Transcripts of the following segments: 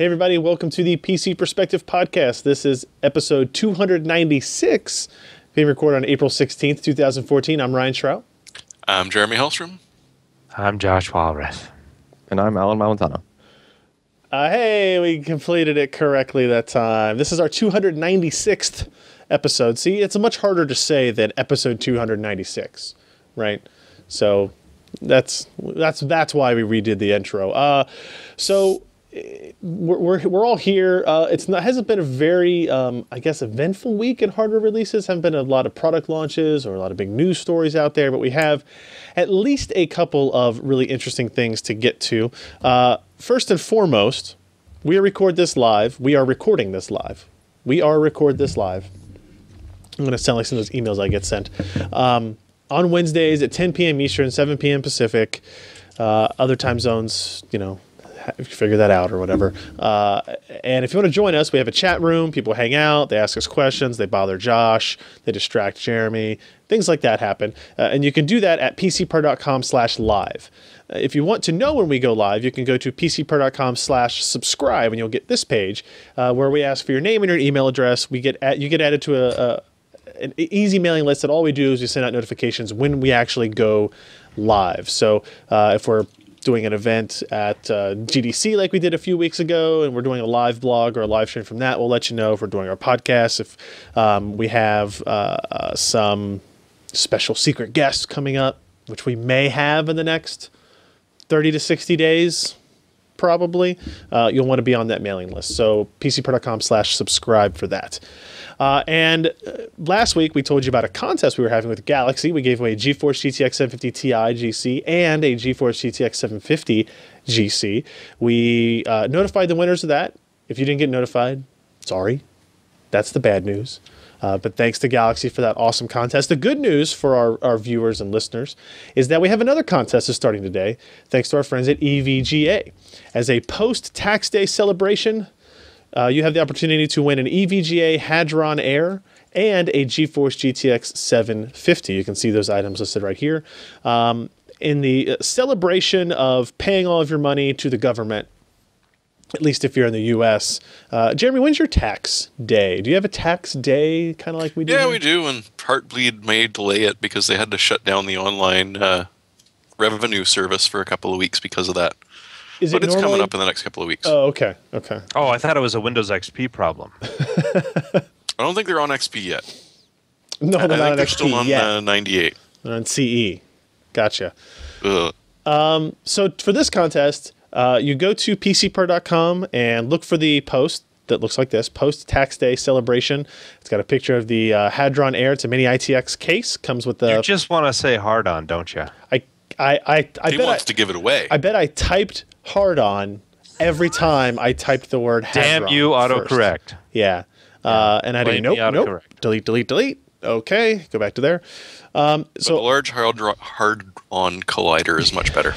Hey everybody, welcome to the PC Perspective Podcast. This is episode 296, being recorded on April 16th, 2014. I'm Ryan Shrout. I'm Jeremy Hellstrom. I'm Josh Walrath. And I'm Allyn Malentano. Hey, we completed it correctly that time. This is our 296th episode. See, it's much harder to say than episode 296, right? So that's why we redid the intro. So we're all here. Hasn't been a very I guess eventful week in hardware releases. Haven't been a lot of product launches or a lot of big news stories out there, but we have at least a couple of really interesting things to get to. First and foremost, we record this live. We are recording this live. I'm going to sound like some of those emails I get sent. On Wednesdays at 10 p.m. Eastern, 7 p.m. Pacific. Other time zones, figure that out or whatever. And if you want to join us, we have a chat room. People hang out. They ask us questions. They bother Josh. They distract Jeremy. Things like that happen. And you can do that at pcper.com/live. If you want to know when we go live, you can go to pcper.com/subscribe and you'll get this page where we ask for your name and your email address. You get added to an easy mailing list that all we do is we send out notifications when we actually go live. So if we're doing an event at GDC like we did a few weeks ago, and we're doing a live blog or a live stream from that, we'll let you know. If we're doing our podcast, if we have some special secret guests coming up, which we may have in the next 30 to 60 days, probably, you'll want to be on that mailing list. So pcper.com/subscribe for that. And last week, we told you about a contest we were having with Galaxy. We gave away a GeForce GTX 750 Ti GC and a GeForce GTX 750 GC. We notified the winners of that. If you didn't get notified, sorry. That's the bad news. But thanks to Galaxy for that awesome contest. The good news for our viewers and listeners is that we have another contest that's starting today, thanks to our friends at EVGA. As a post-tax day celebration, you have the opportunity to win an EVGA Hadron Air and a GeForce GTX 750. You can see those items listed right here. In the celebration of paying all of your money to the government, at least if you're in the U.S. Jeremy, when's your tax day? Do you have a tax day kind of like we do? Yeah, we do, and Heartbleed may delay it because they had to shut down the online revenue service for a couple of weeks because of that. But it's coming up in the next couple of weeks. Oh, okay. Okay. Oh, I thought it was a Windows XP problem. I don't think they're on XP yet. No, they're not on they're XP still on yet. 98. They're on CE. Gotcha. Ugh. So for this contest, you go to pcper.com and look for the post that looks like this, post tax day celebration. It's got a picture of the Hadron Air. It's a mini ITX case. Comes with the. You just want to say hard on, don't you? He wants to give it away. I bet I typed hard on every time I typed the word Hadron. Damn you, autocorrect. First. Yeah. And I didn't. Nope. Delete. Okay, go back to there. So the large hard-on collider is much better.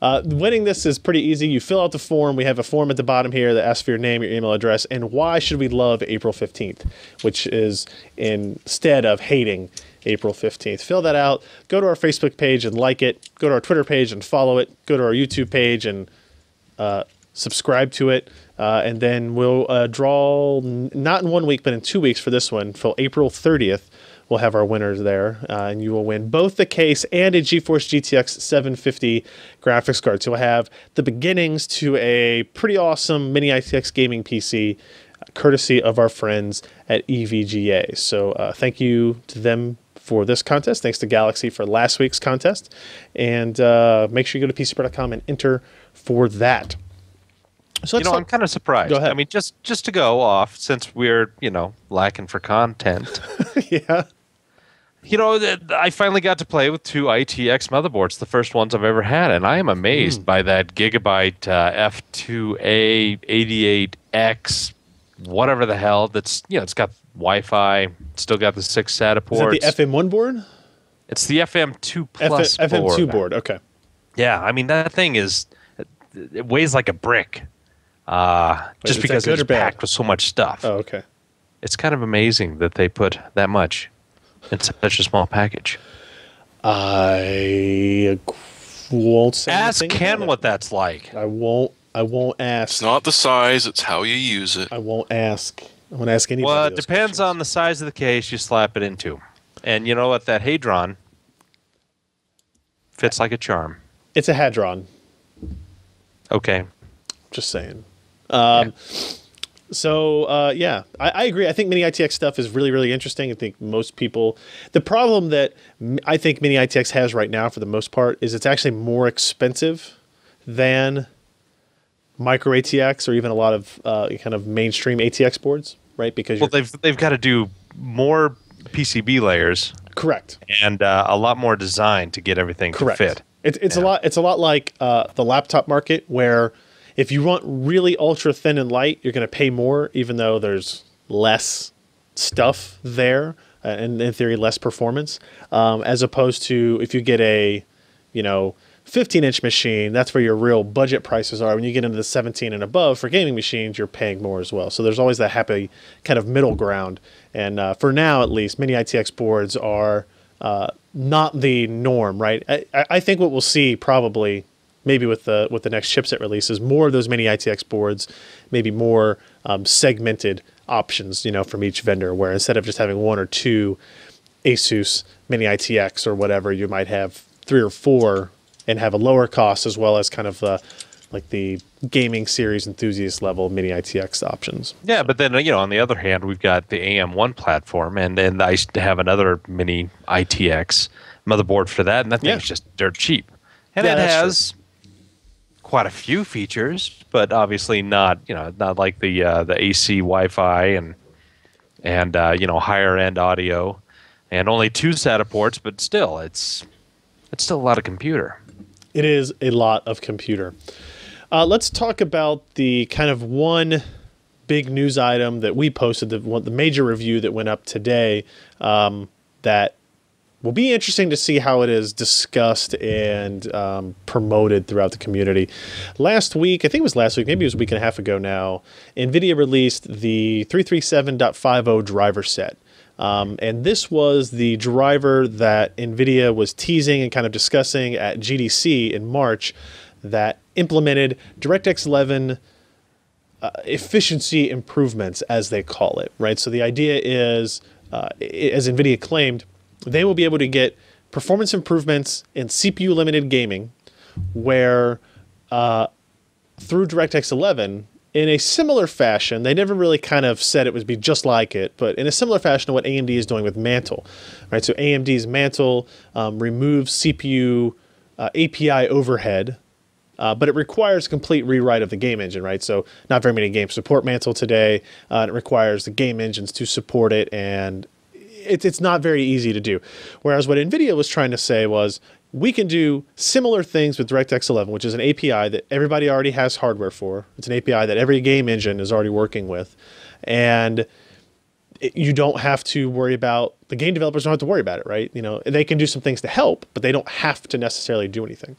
Winning this is pretty easy. You fill out the form. We have a form at the bottom here that asks for your name, your email address, and why should we love April 15th, which is instead of hating April 15th. Fill that out. Go to our Facebook page and like it. Go to our Twitter page and follow it. Go to our YouTube page and subscribe to it. And then we'll draw, not in 1 week, but in 2 weeks for this one, for April 30th. We'll have our winners there, and you will win both the case and a GeForce GTX 750 graphics card. So we'll have the beginnings to a pretty awesome mini ITX gaming PC, courtesy of our friends at EVGA. So thank you to them for this contest. Thanks to Galaxy for last week's contest. And make sure you go to pcper.com and enter for that. So I'm kind of surprised. Go ahead. I mean, just to go off, since we're, lacking for content. Yeah. I finally got to play with two ITX motherboards, the first ones I've ever had, and I am amazed by that Gigabyte F2A 88X, whatever the hell. That's it's got Wi-Fi, still got the 6 SATA ports. Is that the FM1 board? It's the FM2 Plus board. FM2 board. Okay. Yeah, I mean that thing it weighs like a brick, just because it's packed with so much stuff. Oh, okay. It's kind of amazing that they put that much in such a small package. I won't say Ask anything Ken about it. what that's like. I won't I won't ask. It's not the size, it's how you use it. I won't ask. I won't ask anybody. Well, it depends on the size of the case you slap it into. And you know what? That Hadron fits like a charm. It's a Hadron. Okay. Just saying. I agree. I think Mini ITX stuff is really, really interesting. I think most people... The problem that I think Mini ITX has right now, for the most part, is it's actually more expensive than micro ATX or even a lot of kind of mainstream ATX boards, right? Because they've got to do more PCB layers. Correct. And a lot more design to get everything to fit. It's a lot like the laptop market, where if you want really ultra thin and light, you're going to pay more, even though there's less stuff there, and in theory less performance, as opposed to if you get a 15-inch machine, that's where your real budget prices are. When you get into the 17 and above for gaming machines, you're paying more as well. So there's always that happy kind of middle ground. And for now, at least, Mini ITX boards are not the norm, right? I think what we'll see probably, maybe with the next chipset release, is more of those Mini ITX boards, maybe more segmented options, from each vendor, where instead of just having one or two Asus Mini ITX or whatever, you might have 3 or 4 and have a lower cost, as well as kind of like the gaming series enthusiast level Mini ITX options. Yeah, but then on the other hand, we've got the AM1 platform, and then I have another Mini ITX motherboard for that, and that thing's just dirt cheap, and it has quite a few features, but obviously not like the AC Wi-Fi and higher end audio, and only 2 SATA ports, but still it's still a lot of computer. It is a lot of computer. Let's talk about the kind of one big news item that we posted, the major review that went up today, that will be interesting to see how it is discussed and promoted throughout the community. Last week, I think it was last week, maybe it was a week and a half ago now, NVIDIA released the 337.50 driver set. And this was the driver that NVIDIA was teasing and kind of discussing at GDC in March, that implemented DirectX 11 efficiency improvements, as they call it, right? So the idea is, as NVIDIA claimed, they will be able to get performance improvements in CPU-limited gaming, where through DirectX 11, in a similar fashion, they never really kind of said it would be just like it, but in a similar fashion to what AMD is doing with Mantle, right? So AMD's Mantle removes CPU API overhead, but it requires complete rewrite of the game engine, right? So not very many games support Mantle today. It requires the game engines to support it, and it's not very easy to do. Whereas what NVIDIA was trying to say was, we can do similar things with DirectX 11, which is an API that everybody already has hardware for. It's an API that every game engine is already working with. And you don't have to worry about, the game developers don't have to worry about it, right? They can do some things to help, but they don't have to necessarily do anything.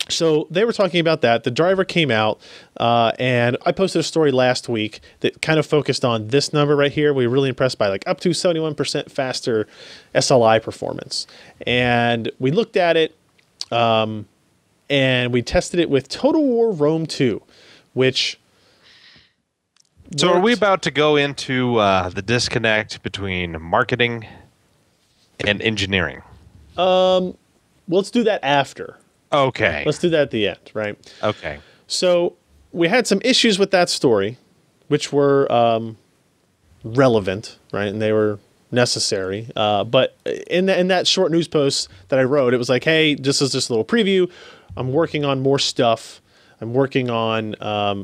So they were talking about that. The driver came out, and I posted a story last week that kind of focused on this number right here. We were really impressed by up to 71% faster SLI performance. And we looked at it, and we tested it with Total War Rome 2, which... So are we about to go into the disconnect between marketing and engineering? Let's do that after. Okay. Let's do that at the end, right? Okay. So we had some issues with that story, which were relevant, right? And they were necessary. But in that short news post that I wrote, it was like, hey, this is just a little preview. I'm working on more stuff. I'm working on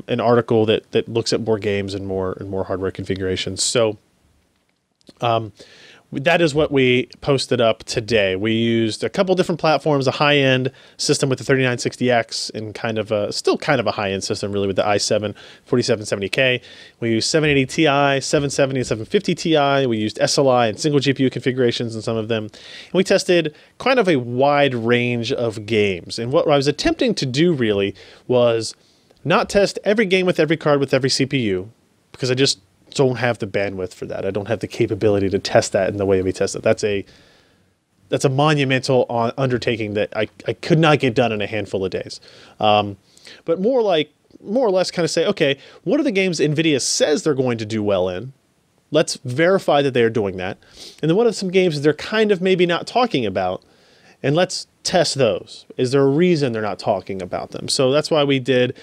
an article that looks at more games and more hardware configurations. So that is what we posted up today. We used a couple different platforms, a high-end system with the 3960X and still kind of a high-end system really with the i7 4770K. We used 780 Ti, 770 and 750 Ti. We used SLI and single GPU configurations in some of them. And we tested kind of a wide range of games. And what I was attempting to do really was not test every game with every card with every CPU, because I just don't have the bandwidth for that. I don't have the capability to test that in the way we test it. That's a that's a monumental undertaking that I could not get done in a handful of days. But more or less kind of say, okay, what are the games NVIDIA says they're going to do well in? Let's verify that they're doing that. And then what are some games that they're kind of maybe not talking about? And let's test those. Is there a reason they're not talking about them? So that's why we did,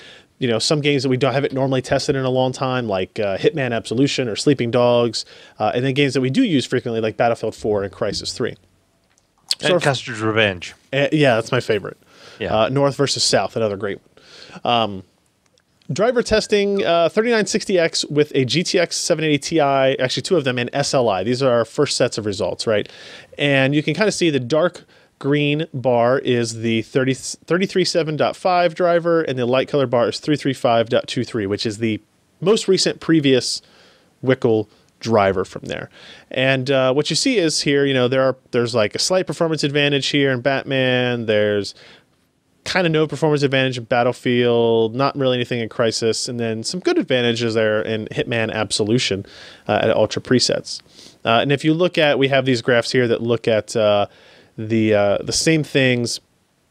some games that we haven't normally tested in a long time, like Hitman Absolution or Sleeping Dogs, and then games that we do use frequently, like Battlefield 4 and Crysis 3. And Custer's Revenge. Yeah, that's my favorite. Yeah. North versus South, another great one. Driver testing 3960X with a GTX 780 Ti, actually two of them in SLI. These are our first sets of results, right? And you can kind of see the dark green bar is the 337.5 driver, and the light color bar is 335.23, which is the most recent previous WICL driver from there. And what you see is here, there's like a slight performance advantage here in Batman. There's kind of no performance advantage in Battlefield, not really anything in Crysis, and then some good advantages there in Hitman Absolution at Ultra presets. And if you look at, we have these graphs here that look at the same things,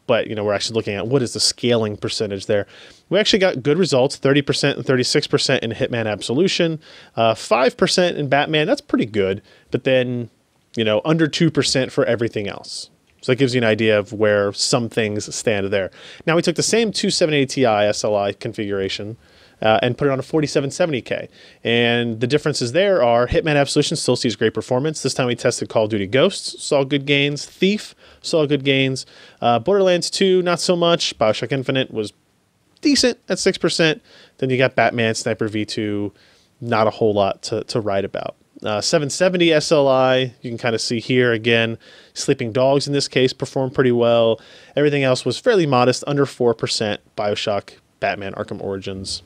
but we're actually looking at what is the scaling percentage there. We actually got good results, 30% and 36% in Hitman Absolution, 5% in Batman. That's pretty good, but then under 2% for everything else. So that gives you an idea of where some things stand there. Now we took the same 780 Ti SLI configuration and put it on a 4770K. And the differences there are Hitman Absolution still sees great performance. This time we tested Call of Duty Ghosts, saw good gains. Thief saw good gains. Borderlands 2, not so much. BioShock Infinite was decent at 6%. Then you got Batman, Sniper V2, not a whole lot to write about. 770 SLI, you can kind of see here again, Sleeping Dogs in this case performed pretty well. Everything else was fairly modest, under 4%. BioShock, Batman, Arkham Origins,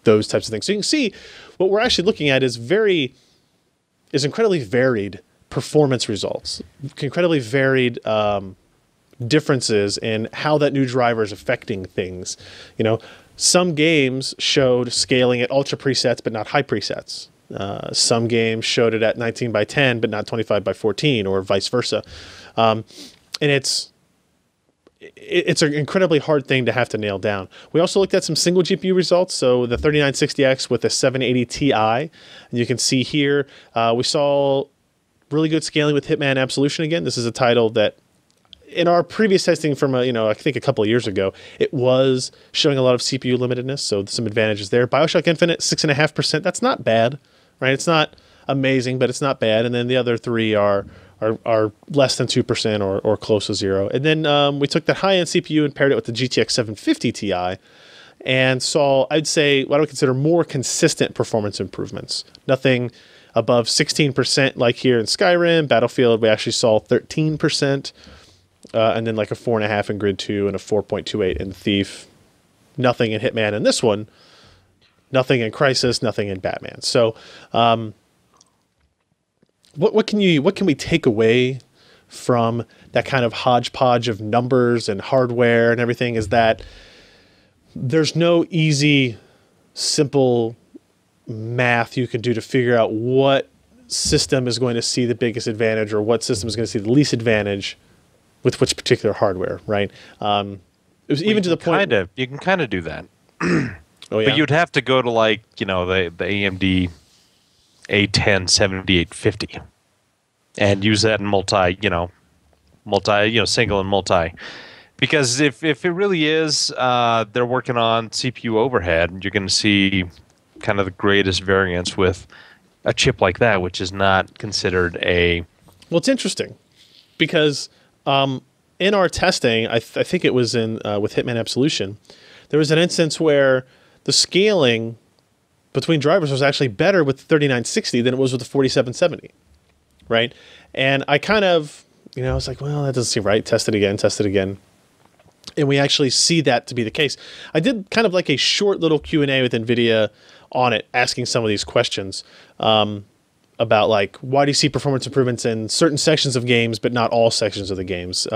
those types of things. So you can see what we're actually looking at is incredibly varied performance results, incredibly varied differences in how that new driver is affecting things. Some games showed scaling at ultra presets, but not high presets. Some games showed it at 19 by 10, but not 25 by 14, or vice versa. And it's an incredibly hard thing to have to nail down. We also looked at some single GPU results. So the 3960X with a 780 Ti, and you can see here, we saw really good scaling with Hitman Absolution again. This is a title that in our previous testing from I think a couple of years ago, it was showing a lot of CPU limitedness, so some advantages there. BioShock Infinite, 6.5%. That's not bad, right? It's not amazing, but it's not bad. And then the other three are less than 2% or close to zero. And then we took that high-end CPU and paired it with the GTX 750 Ti and saw, I'd say, what I would consider more consistent performance improvements. Nothing above 16% like here in Skyrim. Battlefield, we actually saw 13%. And then like a 4.5 in Grid 2 and a 4.28 in Thief. Nothing in Hitman in this one. Nothing in Crysis. Nothing in Batman. So, what can we take away from that kind of hodgepodge of numbers and hardware and everything? Is that there's no easy, simple math you can do to figure out what system is going to see the biggest advantage or what system is going to see the least advantage with which particular hardware, right? It was even to the point... You can kind of do that. Oh, yeah? But you'd have to go to the AMD A10 7850 and use that in single and multi. Because if it really is, they're working on CPU overhead, you're going to see kind of the greatest variance with a chip like that, which is not considered a... Well, it's interesting because... in our testing, I think it was in with Hitman Absolution, there was an instance where the scaling between drivers was actually better with the 3960 than it was with the 4770, right? And I kind of, I was like, well, that doesn't seem right. Test it again. And we actually see that to be the case. I did kind of like a short little Q&A with NVIDIA on it, asking some of these questions. About like, why do you see performance improvements in certain sections of games, but not all sections of the games?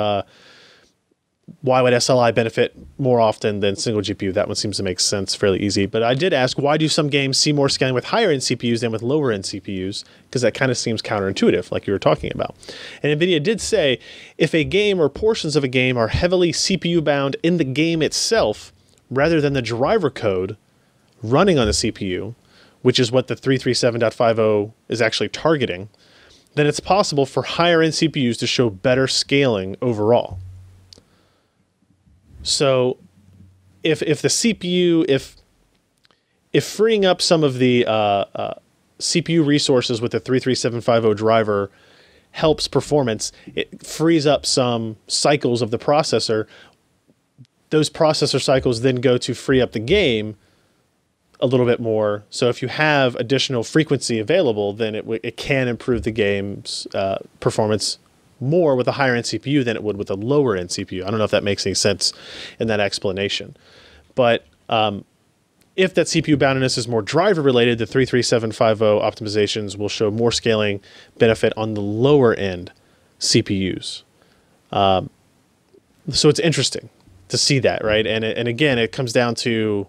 why would SLI benefit more often than single GPU? That one seems to make sense, fairly easy. But I did ask, why do some games see more scaling with higher-end CPUs than with lower-end CPUs? Because that kind of seems counterintuitive, like you were talking about. And NVIDIA did say, if a game or portions of a game are heavily CPU-bound in the game itself, rather than the driver code running on the CPU, which is what the 337.50 is actually targeting, then it's possible for higher-end CPUs to show better scaling overall. So if the CPU, if freeing up some of the CPU resources with the 33750 driver helps performance, it frees up some cycles of the processor. Those processor cycles then go to free up the game a little bit more. So if you have additional frequency available, then it can improve the game's performance more with a higher end CPU than it would with a lower end CPU. I don't know if that makes any sense in that explanation. But if that CPU boundedness is more driver related, the 33750 optimizations will show more scaling benefit on the lower end CPUs. So it's interesting to see that, right? And again, it comes down to,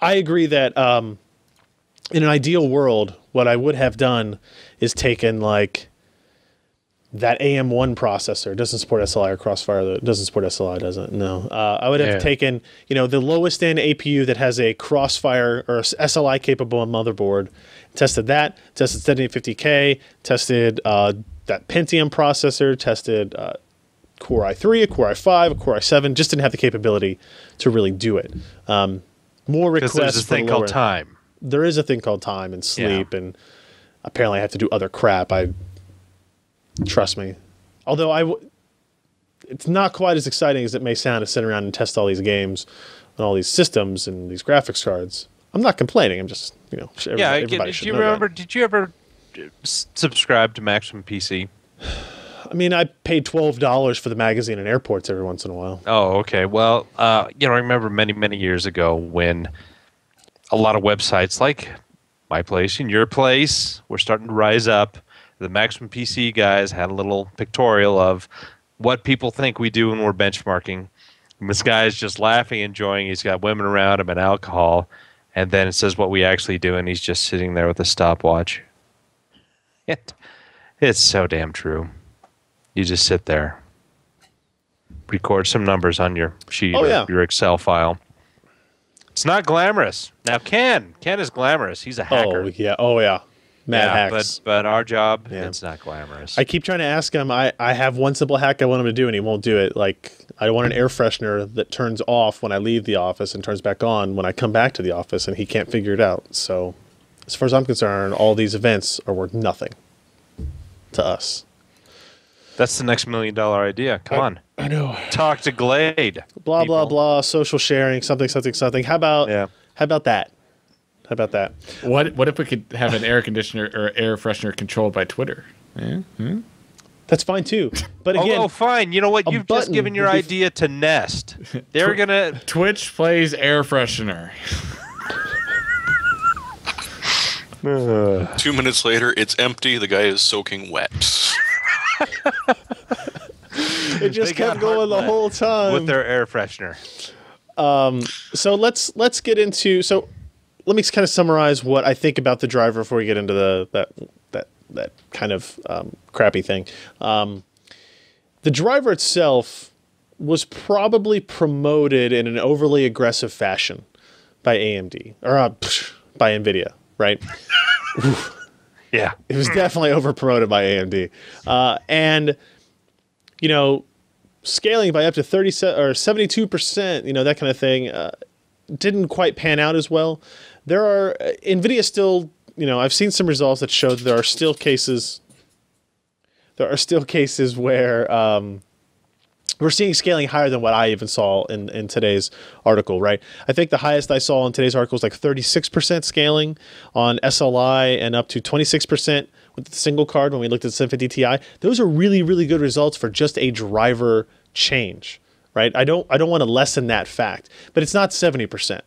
I agree that in an ideal world, what I would have done is taken like that AM1 processor. Doesn't support SLI or Crossfire. It doesn't support SLI, doesn't. No. I would have taken, the lowest end APU that has a Crossfire or SLI capable motherboard, tested that, tested 7850K, tested that Pentium processor, tested Core i3, a Core i5, a Core i7, just didn't have the capability to really do it. More requests. There's a thing called time. There is a thing called time and sleep, and apparently I have to do other crap. Trust me. Although it's not quite as exciting as it may sound to sit around and test all these games on all these systems and these graphics cards. I'm not complaining. I'm just, everybody should know that. Did you ever subscribe to Maximum PC? I mean, I paid $12 for the magazine in airports every once in a while. Oh, okay. Well, I remember many, many years ago when a lot of websites like my place and your place were starting to rise up. The Maximum PC guys had a little pictorial of what people think we do when we're benchmarking. And this guy is just laughing, enjoying. He's got women around him and alcohol. And then it says what we actually do, and he's just sitting there with a stopwatch. It's so damn true. You just sit there, record some numbers on your sheet or your Excel file. It's not glamorous. Now, Ken is glamorous. He's a hacker. Oh, yeah. Mad hacks. But our job, it's not glamorous. I keep trying to ask him. I have one simple hack I want him to do, and he won't do it. Like, I want an air freshener that turns off when I leave the office and turns back on when I come back to the office, and he can't figure it out. So, as far as I'm concerned, all these events are worth nothing to us. That's the next $1 million idea. Come on. I know. Talk to Glade. Blah, blah, blah. Social sharing, something. How about that? How about that? What if we could have an air conditioner or air freshener controlled by Twitter? That's fine too. But again, fine. You know what? You've just given your idea to Nest. They're gonna Twitch plays air freshener. 2 minutes later, it's empty. The guy is soaking wet. It just kept going the whole time with their air freshener. So let's get into. So let me kind of summarize what I think about the driver before we get into that kind of crappy thing. The driver itself was probably promoted in an overly aggressive fashion by AMD or by NVIDIA, right? Yeah, it was definitely over-promoted by AMD, and scaling by up to 72%, that kind of thing, didn't quite pan out as well. There are NVIDIA still, I've seen some results that show that there are still cases where we're seeing scaling higher than what I even saw in today's article, right? I think the highest I saw in today's article is like 36% scaling on SLI and up to 26% with the single card when we looked at the 750 Ti. Those are really, really good results for just a driver change, right? I don't want to lessen that fact, but it's not 70%.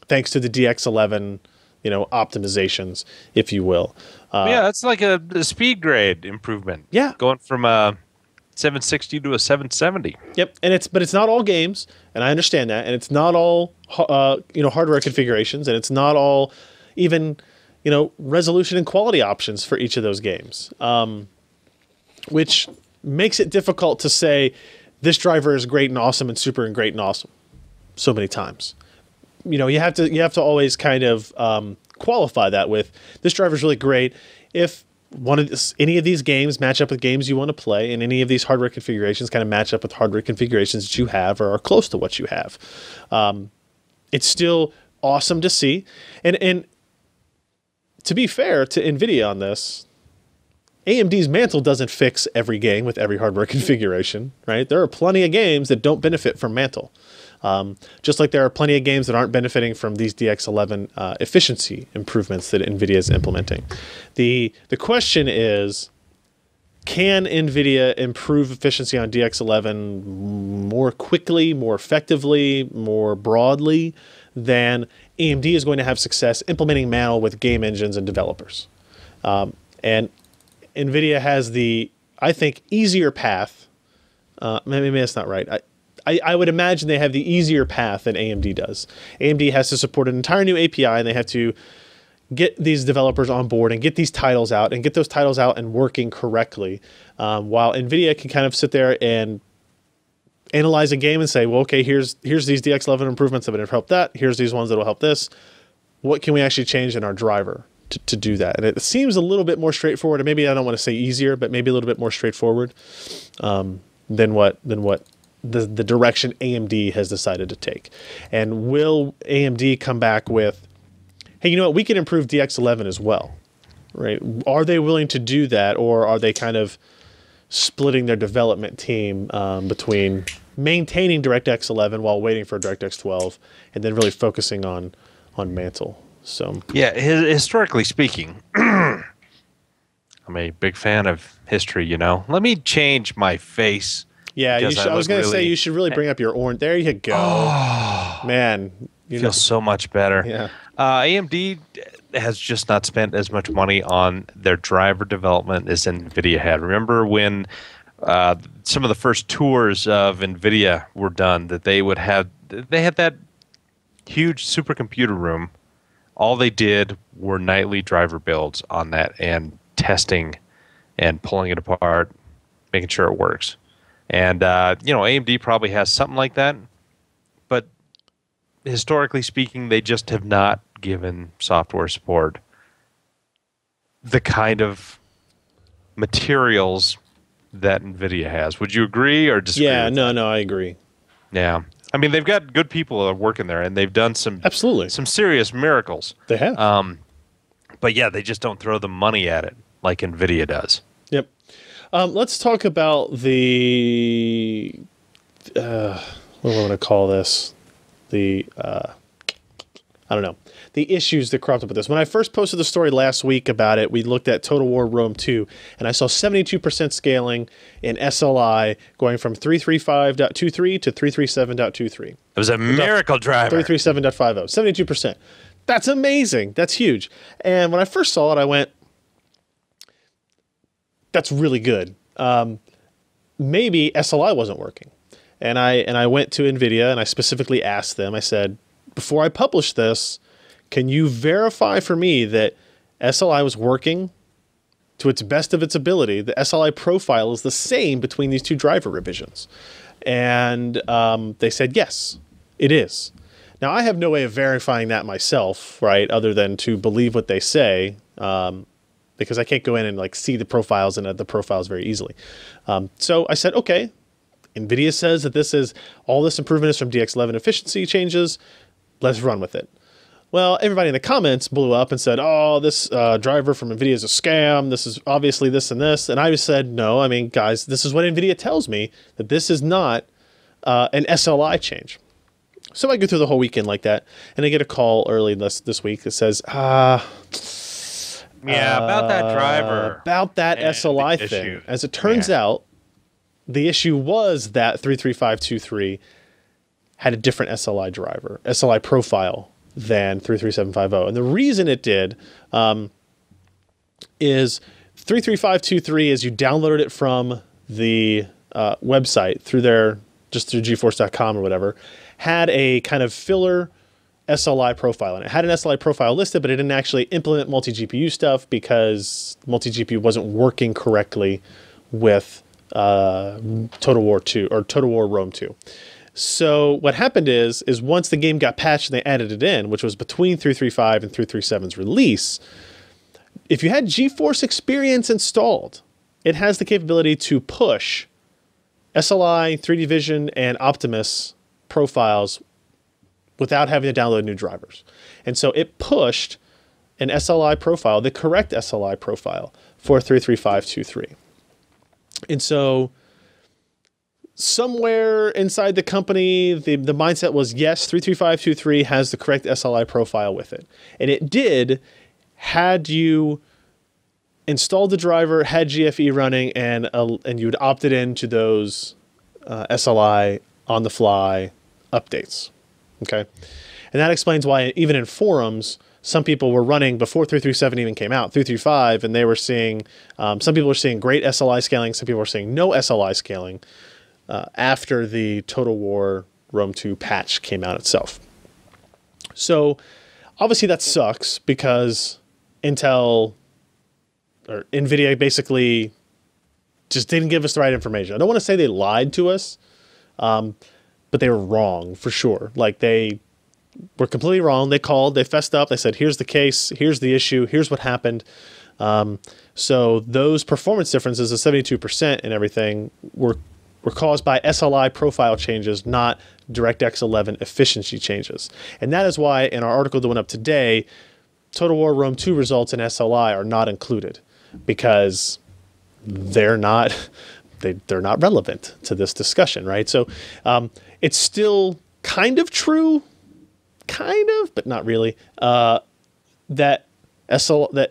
Thanks to the DX11, optimizations, if you will. It's like a speed grade improvement. Yeah. Going from 760 to a 770. Yep, and it's not all games, and I understand that, and it's not all hardware configurations, and it's not all even resolution and quality options for each of those games, which makes it difficult to say this driver is great and awesome and super and great and awesome so many times. You have to always kind of qualify that with this driver is really great if any of these games match up with games you want to play, and any of these hardware configurations kind of match up with hardware configurations that you have or are close to what you have. It's still awesome to see, and to be fair to NVIDIA on this, AMD's Mantle doesn't fix every game with every hardware configuration, right? There are plenty of games that don't benefit from Mantle. Just like there are plenty of games that aren't benefiting from these DX11 efficiency improvements that NVIDIA is implementing. The question is, can NVIDIA improve efficiency on DX11 more quickly, more effectively, more broadly than AMD is going to have success implementing Mantle with game engines and developers? And NVIDIA has the, I think, easier path. Maybe that's not right. I would imagine they have the easier path than AMD does. AMD has to support an entire new API, and they have to get these developers on board and get these titles out and get those titles out and working correctly, while NVIDIA can kind of sit there and analyze a game and say, well, okay, here's these DX11 improvements that would help that. Here's these ones that will help this. What can we actually change in our driver to do that? And it seems a little bit more straightforward, and maybe I don't want to say easier, but maybe a little bit more straightforward than what the direction AMD has decided to take. And will AMD come back with, hey, you know what, we can improve DX11 as well, right? Are they willing to do that, or are they kind of splitting their development team between maintaining DirectX 11 while waiting for DirectX 12 and then really focusing on Mantle? So yeah, historically speaking, I'm a big fan of history, Let me change my face. Yeah, I was going to say you should really bring up your orange. There you go. Oh, man. Feels so much better. Yeah. AMD has just not spent as much money on their driver development as NVIDIA had. Remember when some of the first tours of NVIDIA were done, that they had that huge supercomputer room. All they did were nightly driver builds on that and testing and pulling it apart, making sure it works. And, AMD probably has something like that. But historically speaking, they just have not given software support the kind of materials that NVIDIA has. Would you agree or disagree? Yeah, no, I agree. Yeah. I mean, they've got good people that are working there, and they've done some serious miracles. They have. But yeah, they just don't throw the money at it like NVIDIA does. Yep. Let's talk about the what do I want to call this? The I don't know. The issues that cropped up with this. When I first posted the story last week about it, we looked at Total War Rome 2, and I saw 72% scaling in SLI going from 335.23 to 337.23. It was a miracle driver. 337.50. 72%. That's amazing. That's huge. And when I first saw it, I went, that's really good. Maybe SLI wasn't working. And I went to NVIDIA and I specifically asked them, I said, before I publish this, can you verify for me that SLI was working to its best of its ability? The SLI profile is the same between these two driver revisions. And they said, yes, it is. Now, I have no way of verifying that myself, right, other than to believe what they say, because I can't go in and see the profiles and the profiles very easily. So I said, okay, NVIDIA says that all this improvement is from DX11 efficiency changes. Let's run with it. Well, everybody in the comments blew up and said, oh, this driver from NVIDIA is a scam. This is obviously this and this. And I just said, no, I mean, guys, this is what NVIDIA tells me, that this is not an SLI change. So I go through the whole weekend like that, and I get a call early this week that says, about that driver. About that SLI thing. Issue. As it turns out, the issue was that 33523 had a different SLI driver, SLI profile than 33750. And the reason it did is 33523, as you downloaded it from the website through GeForce.com or whatever, had a kind of filler SLI profile, and it had an SLI profile listed, but it didn't actually implement multi-GPU stuff because multi-GPU wasn't working correctly with Total War 2 or Total War Rome 2. So what happened is once the game got patched and they added it in, which was between 3.3.5 and 3.3.7's release, if you had GeForce Experience installed, it has the capability to push SLI, 3D Vision, and Optimus profiles without having to download new drivers. And so it pushed an SLI profile, the correct SLI profile for 3.3.5.2.3. And so somewhere inside the company, the mindset was, yes, 3.3.5.2.3 has the correct SLI profile with it. And it did, had you installed the driver, had GFE running, and you'd opted into those SLI on-the-fly updates. Okay, and that explains why even in forums, some people were running before 3.3.7 even came out, 3.3.5, and they were seeing, some people were seeing great SLI scaling, some people were seeing no SLI scaling after the Total War Rome 2 patch came out itself. So obviously that sucks because NVIDIA basically just didn't give us the right information. I don't want to say they lied to us, but they were wrong for sure. Like, they were completely wrong. They called, they fessed up, they said, here's the case, here's the issue, here's what happened. So those performance differences of 72% and everything were caused by SLI profile changes, not DirectX 11 efficiency changes. And that is why in our article that went up today, Total War Rome 2 results in SLI are not included because they're not relevant to this discussion, right? So it's still kind of true, but not really, that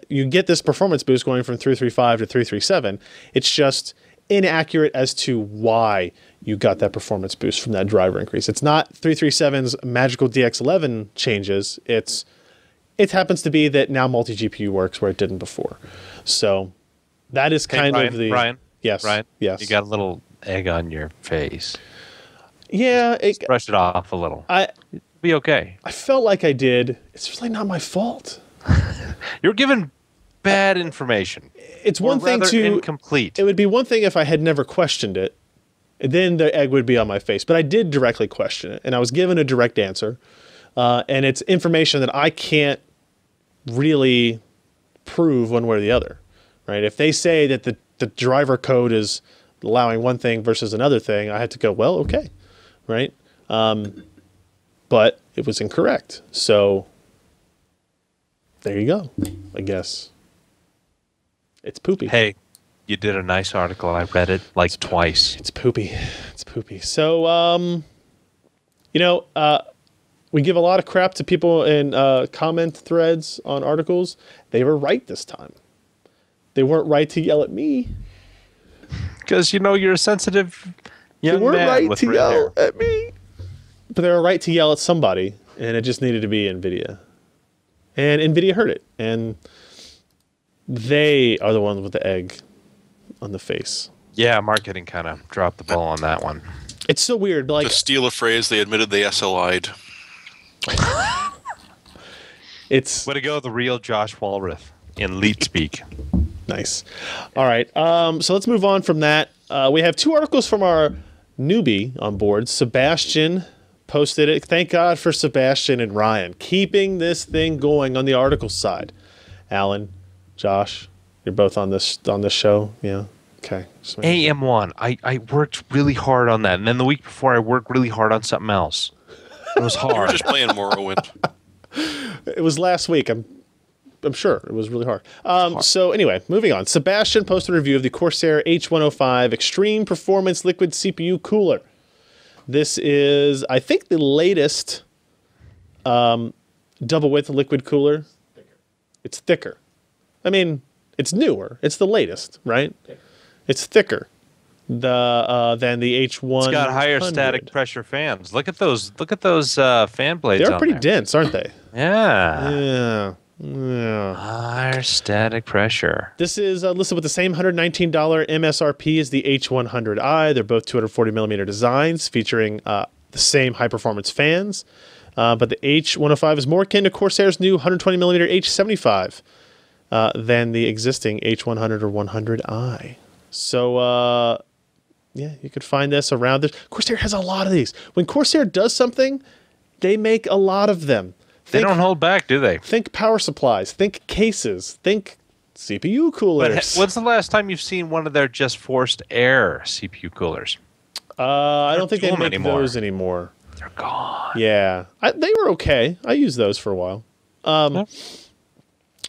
you get this performance boost going from 3.3.5 to 3.3.7. It's just inaccurate as to why you got that performance boost from that driver increase. It's not 3.3.7's magical DX11 changes. It happens to be that now multi-GPU works where it didn't before. So that is kind of the... Ryan? Yes. Ryan? Yes. You got a little egg on your face. Yeah. Just brush it off a little. It'll be okay. I felt like I did. It's really not my fault. You're given bad information. It's one thing to... incomplete. It would be one thing if I had never questioned it. Then the egg would be on my face. But I did directly question it, and I was given a direct answer. And it's information that I can't really prove one way or the other, right? If they say that the driver code is allowing one thing versus another thing, I have to go, well, okay, right? But it was incorrect. So there you go, I guess. It's poopy. Hey, you did a nice article. I read it like twice. It's poopy. It's poopy. So, we give a lot of crap to people in comment threads on articles. They were right this time. They weren't right to yell at me. Because, you're a sensitive young man. They weren't right with to red yell hair. at me. But they were right to yell at somebody, and it just needed to be NVIDIA. And NVIDIA heard it, and they are the ones with the egg on the face. Yeah, marketing kind of dropped the ball on that one. It's so weird. But to steal a phrase, they admitted they SLI'd. It's way to go, the real Josh Walrath in lead speak. Nice. All right. So let's move on from that. We have two articles from our newbie on board. Sebastian posted it. Thank God for Sebastian and Ryan keeping this thing going on the article side. Allyn, Josh, you're both on this show. Yeah. Okay. AM1. I worked really hard on that, and then the week before I worked really hard on something else. It was hard. You were just playing Morrowind. It was last week. I'm sure it was really hard. So anyway, moving on. Sebastian posted a review of the Corsair H105 Extreme Performance Liquid CPU Cooler. This is, I think, the latest double width liquid cooler. It's thicker. I mean, it's newer. It's the latest, right? It's thicker than the H1. It's got higher static pressure fans. Look at those fan blades. They're pretty dense, aren't they? Yeah. Yeah. Higher static pressure. This is listed with the same $119 MSRP as the H100i. They're both 240 millimeter designs featuring the same high performance fans. But the H105 is more akin to Corsair's new 120 millimeter H75 than the existing H100 or 100i. So, yeah, you could find this around this. Corsair has a lot of these. When Corsair does something, they make a lot of them. They don't hold back, do they? Think power supplies. Think cases. Think CPU coolers. But when's the last time you've seen one of their just forced air CPU coolers? I don't think they make those anymore. They're gone. Yeah. They were okay. I used those for a while.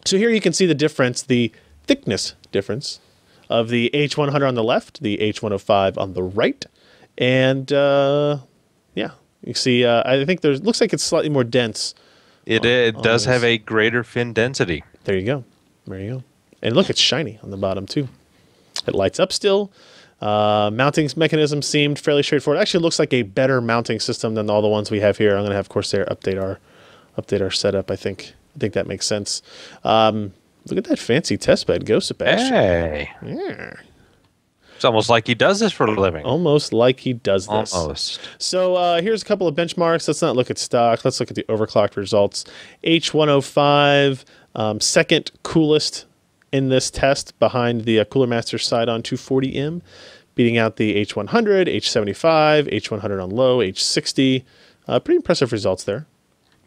So here you can see the difference, the thickness difference of the H100 on the left, the H105 on the right. And, yeah, you see, I think looks like it's slightly more dense. It does have a greater fin density. There you go. There you go. And look, it's shiny on the bottom, too. It lights up still. Mounting mechanism seemed fairly straightforward. It actually looks like a better mounting system than all the ones we have here. I'm going to have Corsair update our setup, I think. I think that makes sense. Look at that fancy test bed. Go, Sebastian. Hey. Yeah. It's almost like he does this for a living. Almost like he does this. Almost. So here's a couple of benchmarks. Let's not look at stock. Let's look at the overclocked results. H105, second coolest in this test behind the Cooler Master Sidon 240M, beating out the H100, H75, H100 on low, H60. Pretty impressive results there.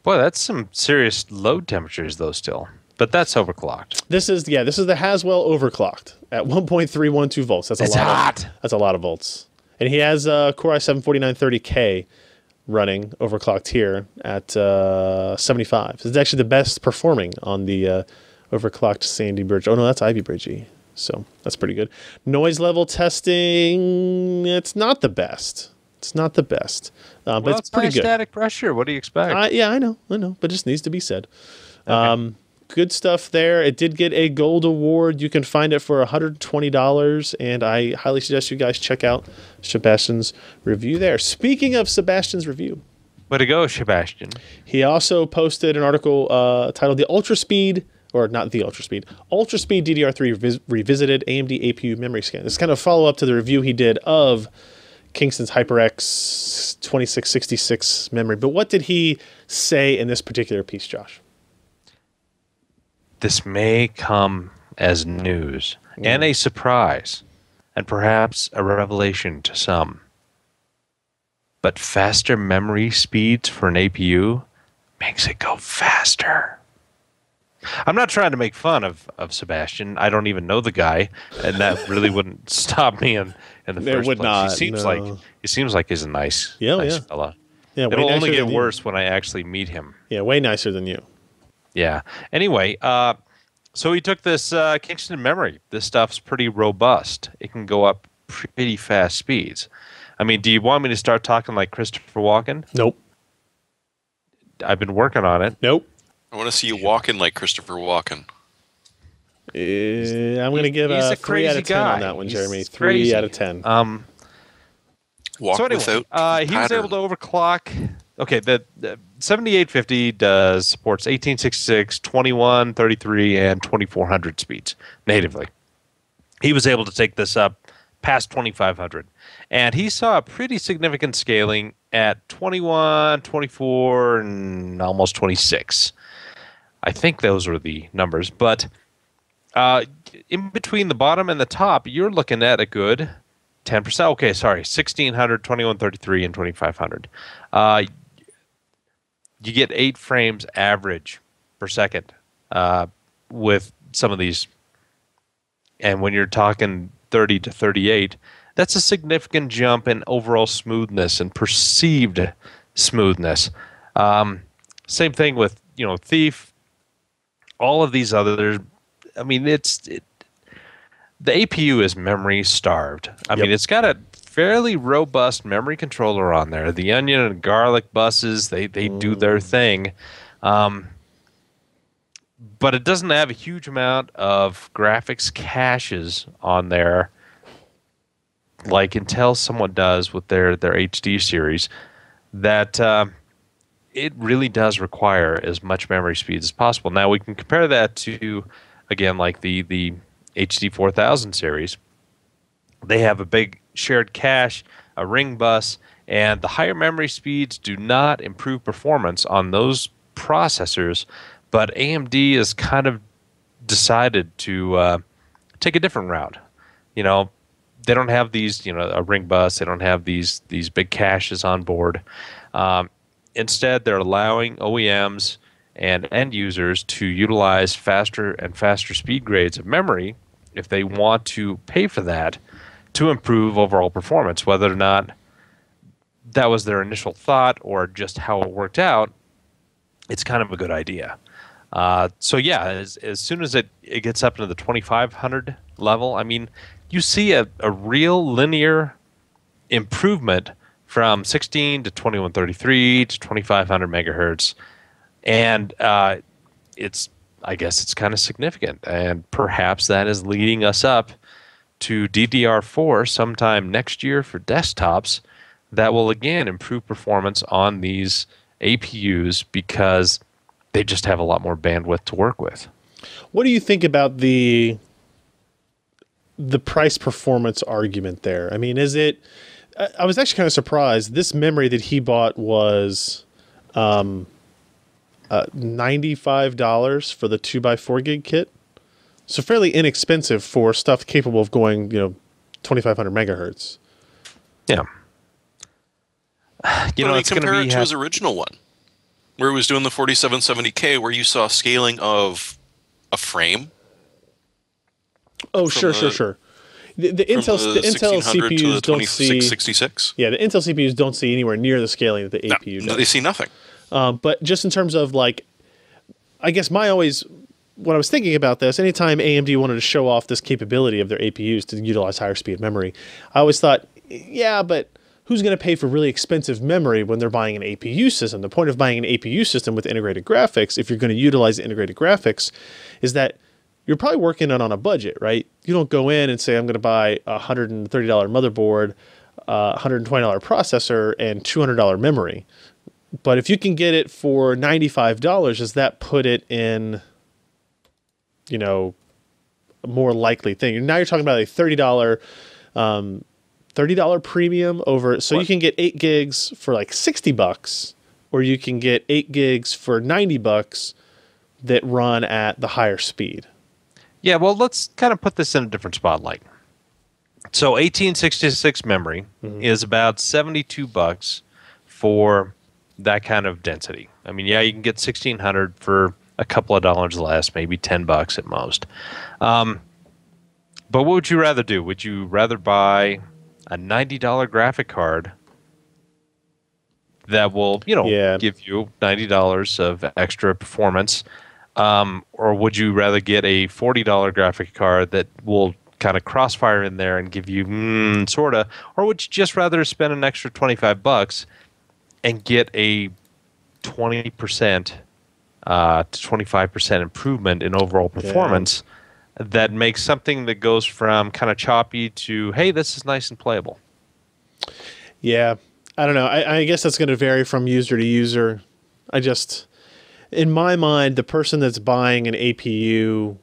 Boy, that's some serious load temperatures, though, still. But that's overclocked. This is the Haswell overclocked at 1.312 volts. That's a lot of volts. And he has Core i7-4930K running overclocked here at 75. It's actually the best performing on the overclocked Sandy Bridge. Oh no, that's Ivy Bridge. So that's pretty good. Noise level testing, it's not the best. It's not the best, but it's pretty good. Static pressure. What do you expect? Yeah, I know, but it just needs to be said. Okay. Good stuff there. It did get a gold award. You can find it for $120, and I highly suggest you guys check out Sebastian's review there. Speaking of Sebastian's review, way to go, Sebastian. He also posted an article titled "The Ultra Speed." Or not the Ultra Speed DDR3 Revisited AMD APU Memory Scan. This is kind of a follow-up to the review he did of Kingston's HyperX 2666 memory. But what did he say in this particular piece, Josh? This may come as news and a surprise and perhaps a revelation to some. But faster memory speeds for an APU makes it go faster. I'm not trying to make fun of Sebastian. I don't even know the guy, and that really wouldn't stop me in the first place. Not, he seems like he's a nice fella. Yeah, it'll only get worse when I actually meet him. Yeah, way nicer than you. Yeah. Anyway, so he took this Kingston memory. This stuff's pretty robust. It can go up pretty fast speeds. I mean, do you want me to start talking like Christopher Walken? Nope. I've been working on it. Nope. I want to see you walking like Christopher Walken. I'm going to give a 3 out of 10 on that one, Jeremy. 3 out of 10. Walk so anyway, without he was able to overclock. Okay, the 7850 supports 1866, 2133, and 2400 speeds natively. He was able to take this up past 2500. And he saw a pretty significant scaling at 21, 24, and almost 26. I think those were the numbers. But in between the bottom and the top, you're looking at a good 10%. Okay, sorry, 1600, 2133, and 2500. You get 8 frames average per second with some of these. And when you're talking 30 to 38, that's a significant jump in overall smoothness and perceived smoothness. Same thing with, Thief, all of these others. I mean, the APU is memory starved. I mean, it's got a fairly robust memory controller on there. The onion and garlic buses, they do their thing. But it doesn't have a huge amount of graphics caches on there like Intel somewhat does with their HD series that it really does require as much memory speed as possible. Now we can compare that to, again, like the HD 4000 series. They have a big shared cache, a ring bus, and the higher memory speeds do not improve performance on those processors, but AMD has kind of decided to take a different route. You know, they don't have these, a ring bus. They don't have these big caches on board. Instead, they're allowing OEMs and end users to utilize faster and faster speed grades of memory if they want to pay for that to improve overall performance. Whether or not that was their initial thought or just how it worked out, it's kind of a good idea. So yeah, as soon as it gets up into the 2500 level, I mean, you see a real linear improvement from 16 to 2133 to 2500 megahertz, and I guess it's kind of significant, and perhaps that is leading us up to DDR4 sometime next year for desktops that will again improve performance on these APUs because they just have a lot more bandwidth to work with. What do you think about the price performance argument there? I mean, is it? I was actually kind of surprised. This memory that he bought was $95 for the 2x4 gig kit, so fairly inexpensive for stuff capable of going 2500 megahertz. Yeah. Compare it to his original one, where he was doing the 4770K, where you saw scaling of a frame. Oh, sure. The Intel CPUs don't see. Yeah, the Intel CPUs don't see anywhere near the scaling that the APU does. No, they see nothing. But just in terms of I guess when I was thinking about this, anytime AMD wanted to show off this capability of their APUs to utilize higher speed memory, I always thought, yeah, but who's going to pay for really expensive memory when they're buying an APU system? The point of buying an APU system with integrated graphics, if you're going to utilize integrated graphics, is that you're probably working it on a budget, right? You don't go in and say, I'm going to buy a $130 motherboard, $120 processor, and $200 memory. But if you can get it for $95, does that put it in, a more likely thing? Now you're talking about a $30 premium over, so you can get 8 gigs for like $60, or you can get 8 gigs for $90 that run at the higher speed. Yeah, well, let's kind of put this in a different spotlight. So 1866 memory is about $72 for that kind of density. I mean, yeah, you can get 1600 for a couple of dollars less, maybe $10 at most. But what would you rather do? Would you rather buy a $90 graphic card that will, give you $90 of extra performance? Or would you rather get a $40 graphic card that will kind of crossfire in there and give you sort of? Or would you just rather spend an extra $25 and get a 20% to 25% improvement in overall performance that makes something that goes from kind of choppy to, hey, this is nice and playable? Yeah, I don't know. I guess that's going to vary from user to user. In my mind, the person that's buying an APU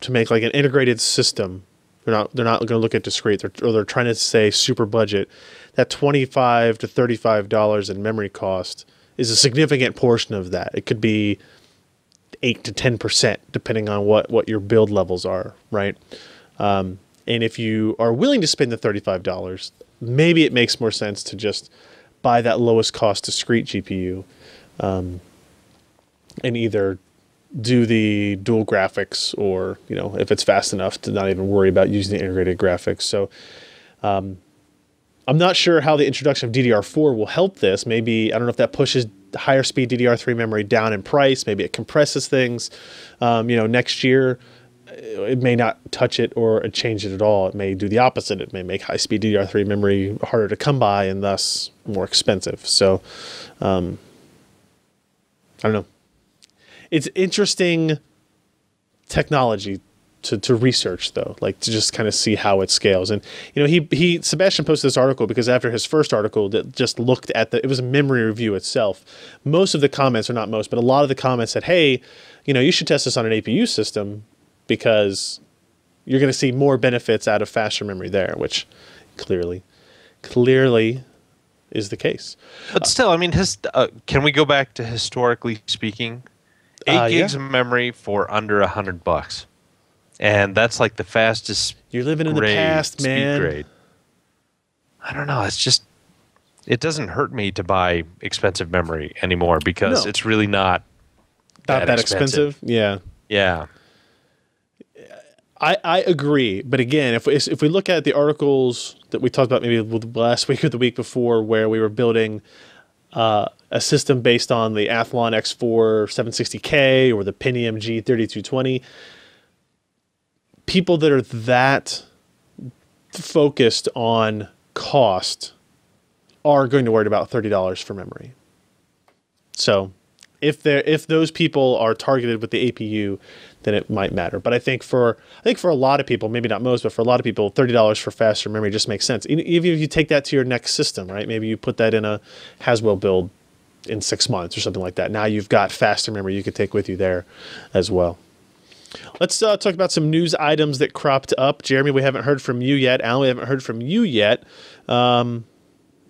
to make like an integrated system, they're not going to look at discrete, they're trying to say super budget. That $25 to $35 in memory cost is a significant portion of that. It could be 8 to 10%, depending on what your build levels are, right? And if you are willing to spend the $35, maybe it makes more sense to just buy that lowest cost discrete GPU. And either do the dual graphics, or if it's fast enough to not even worry about using the integrated graphics. So I'm not sure how the introduction of DDR4 will help this. Maybe, I don't know if that pushes higher speed DDR3 memory down in price. Maybe it compresses things. Next year it may not touch it or change it at all. It may do the opposite. It may make high speed DDR3 memory harder to come by and thus more expensive. So I don't know. It's interesting technology to research though, like to just kind of see how it scales. And Sebastian posted this article because after his first article that just looked at it was a memory review itself. Most of the comments, or not most, but a lot of the comments said, hey, you should test this on an APU system because you're going to see more benefits out of faster memory there, which clearly is the case. But still, I mean, can we go back to historically speaking? 8 gigs of memory for under $100, and that's like the fastest. You're living in the past, man. Grade. I don't know. It's just it doesn't hurt me to buy expensive memory anymore because it's really not that expensive. Yeah. I agree, but again, if we look at the articles that we talked about maybe last week or the week before, where we were building a system based on the Athlon X4 760K or the Pentium G3220, people that are that focused on cost are going to worry about $30 for memory. So if those people are targeted with the APU, then it might matter. But I think for a lot of people, maybe not most, but for a lot of people, $30 for faster memory just makes sense. Even if you take that to your next system, right? Maybe you put that in a Haswell build in 6 months or something like that. Now you've got faster memory you could take with you there as well. Let's talk about some news items that cropped up. Jeremy, we haven't heard from you yet. Alan, we haven't heard from you yet.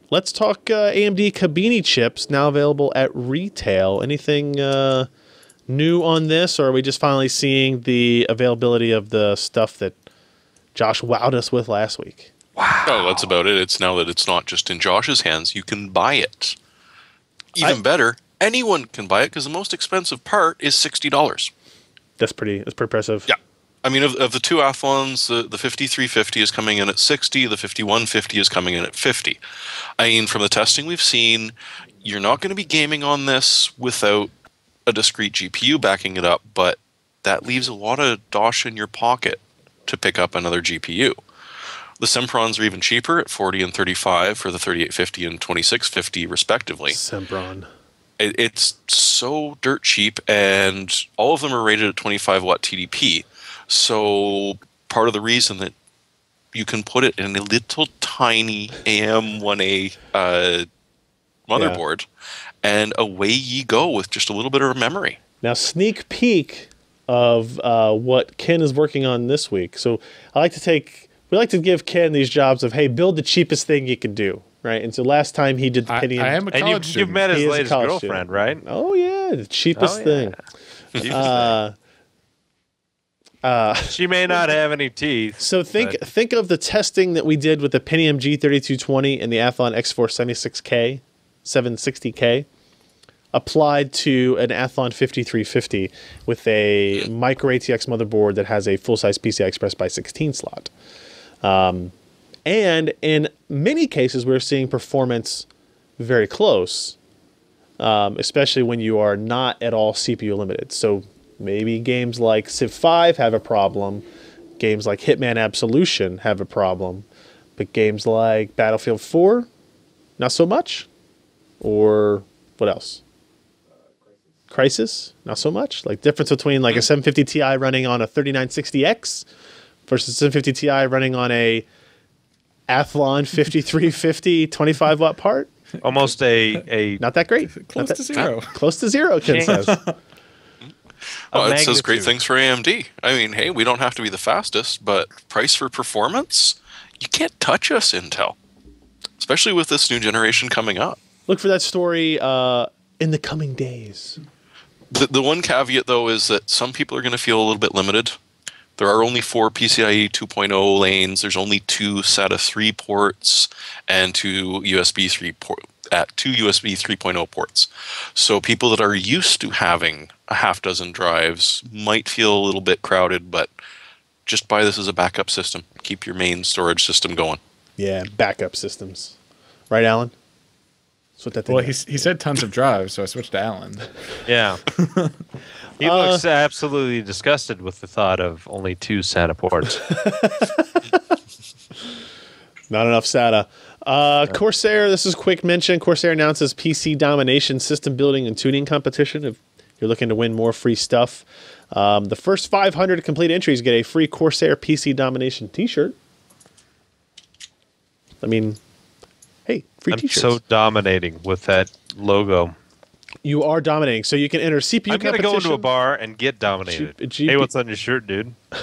Let's talk AMD Kabini chips now available at retail. Anything new on this, or are we just finally seeing the availability of the stuff that Josh wowed us with last week? Wow. No, that's about it. It's now that it's not just in Josh's hands, you can buy it. Even better, anyone can buy it because the most expensive part is $60. That's pretty impressive. Yeah. I mean, of the two Athlons, the 5350 is coming in at 60, the 5150 is coming in at 50. I mean, from the testing we've seen, you're not going to be gaming on this without a discrete GPU backing it up, but that leaves a lot of dosh in your pocket to pick up another GPU. The Semprons are even cheaper at 40 and 35 for the 3850 and 2650 respectively. Sempron. It's so dirt cheap, and all of them are rated at 25 watt TDP. So part of the reason that you can put it in a little tiny AM1A motherboard, and away ye go with just a little bit of memory. Now, sneak peek of what Ken is working on this week. So we like to give Ken these jobs of, hey, build the cheapest thing you can do, right? And so last time he did the Pentium. I am a college student. You've met his latest girlfriend, right? Oh, yeah, the cheapest thing. She may not have any teeth. So think of the testing that we did with the Pentium G3220 and the Athlon X4 760K applied to an Athlon 5350 with a micro ATX motherboard that has a full-size PCI Express by 16 slot. And in many cases, we're seeing performance very close, especially when you are not at all CPU limited. So maybe games like Civ 5 have a problem, games like Hitman Absolution have a problem, but games like Battlefield 4, not so much. Or what else? Crisis, not so much. Like difference between like a 750 Ti running on a 3960X versus 750 Ti running on a Athlon 5350 25 watt part. Almost a not that great. Close to zero. Close to zero, Ken says. Well, it says great things for AMD. I mean, hey, we don't have to be the fastest, but price for performance, you can't touch us, Intel. Especially with this new generation coming up. Look for that story in the coming days. The one caveat, though, is that some people are going to feel a little bit limited. There are only 4 PCIe 2.0 lanes. There's only 2 SATA 3 ports and 2 USB 3.0 ports. So people that are used to having a half dozen drives might feel a little bit crowded, but just buy this as a backup system. Keep your main storage system going. Yeah, backup systems. Right, Alan? That's what that thing he said tons of drives, so I switched to Allyn. Yeah. He looks absolutely disgusted with the thought of only 2 SATA ports. Not enough SATA. Corsair, this is a quick mention. Corsair announces PC Domination system building and tuning competition. If you're looking to win more free stuff, The first 500 complete entries get a free Corsair PC Domination t-shirt. I mean, hey, free I'm t-shirts. so dominating with that logo. You are dominating, so you can enter CPU I'm gonna competition. go into a bar and get dominated. Hey, what's on your shirt, dude? And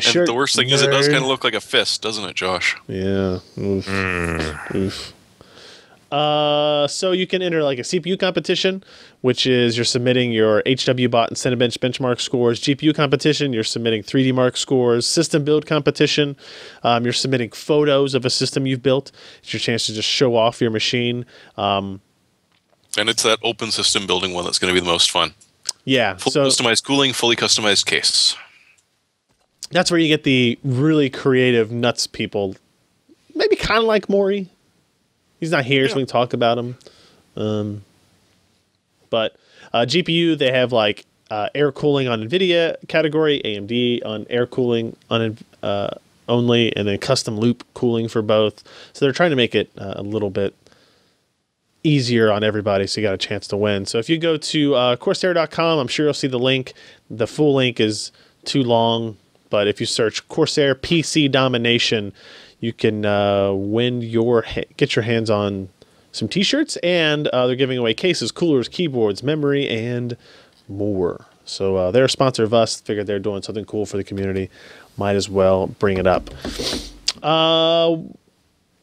the worst thing is it does kind of look like a fist, doesn't it, Josh? Yeah. Oof. Oof. So you can enter like a CPU competition, which is you're submitting your HWBot and Cinebench benchmark scores. GPU competition, you're submitting 3D Mark scores. System build competition, you're submitting photos of a system you've built. It's your chance to just show off your machine. And it's that open system building one that's going to be the most fun. Yeah. Fully customized cooling, fully customized case. That's where you get the really creative nuts people. Maybe kind of like Maury. He's not here, so we can talk about him. But GPU, they have like air cooling on NVIDIA category, AMD on air cooling on only, and then custom loop cooling for both. So they're trying to make it a little bit easier on everybody, so you got a chance to win. So if you go to Corsair.com, I'm sure you'll see the link. The full link is too long, but if you search Corsair PC Domination, you can get your hands on some t-shirts, and they're giving away cases, coolers, keyboards, memory, and more. So they're a sponsor of us. Figured they're doing something cool for the community. Might as well bring it up.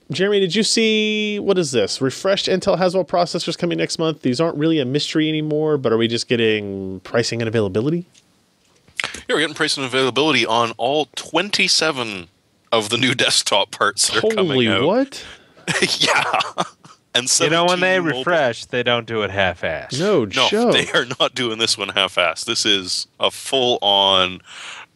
Jeremy, did you see, what is this? Refreshed Intel Haswell processors coming next month. These aren't really a mystery anymore, but are we just getting pricing and availability? Yeah, we're getting pricing and availability on all 27 of the new desktop parts that are coming out. Holy what? Yeah. And when they mobile. refresh, they don't do it half-assed. No, they are not doing this one half-assed. This is a full-on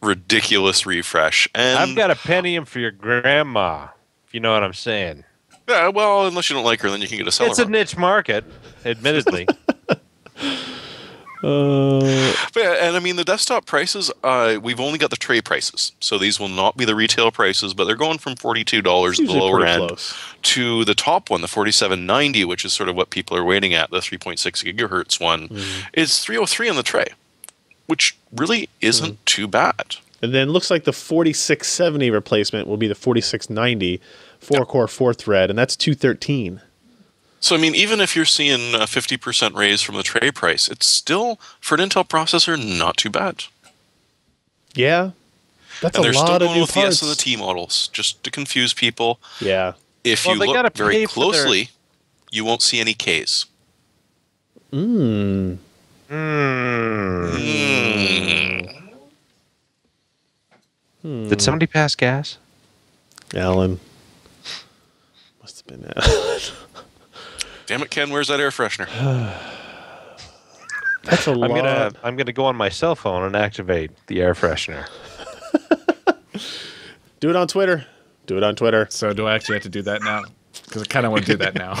ridiculous refresh. And I've got a Pentium for your grandma, if you know what I'm saying. Yeah, well, unless you don't like her, then you can get a Celeron. It's a niche market, admittedly. But yeah, and I mean, the desktop prices, we've only got the tray prices. So these will not be the retail prices, but they're going from $42 at the lower end to the top one, the $47.90, which is sort of what people are waiting at, the 3.6 gigahertz one, is $303 on the tray, which really isn't too bad. And then looks like the 4670 replacement will be the 4690, 4-core, 4-thread, and that's $213. So, I mean, even if you're seeing a 50% raise from the tray price, it's still, for an Intel processor, not too bad. Yeah. That's and a lot of new parts. they're still going with the S and the T models, just to confuse people. Yeah. If you look very closely, you won't see any Ks. Did somebody pass gas? Allyn. Must have been Allyn. Damn it, Ken, where's that air freshener? That's a lot. I'm gonna go on my cell phone and activate the air freshener. Do it on Twitter. Do it on Twitter. So do I actually have to do that now? Because I kind of want to do that now.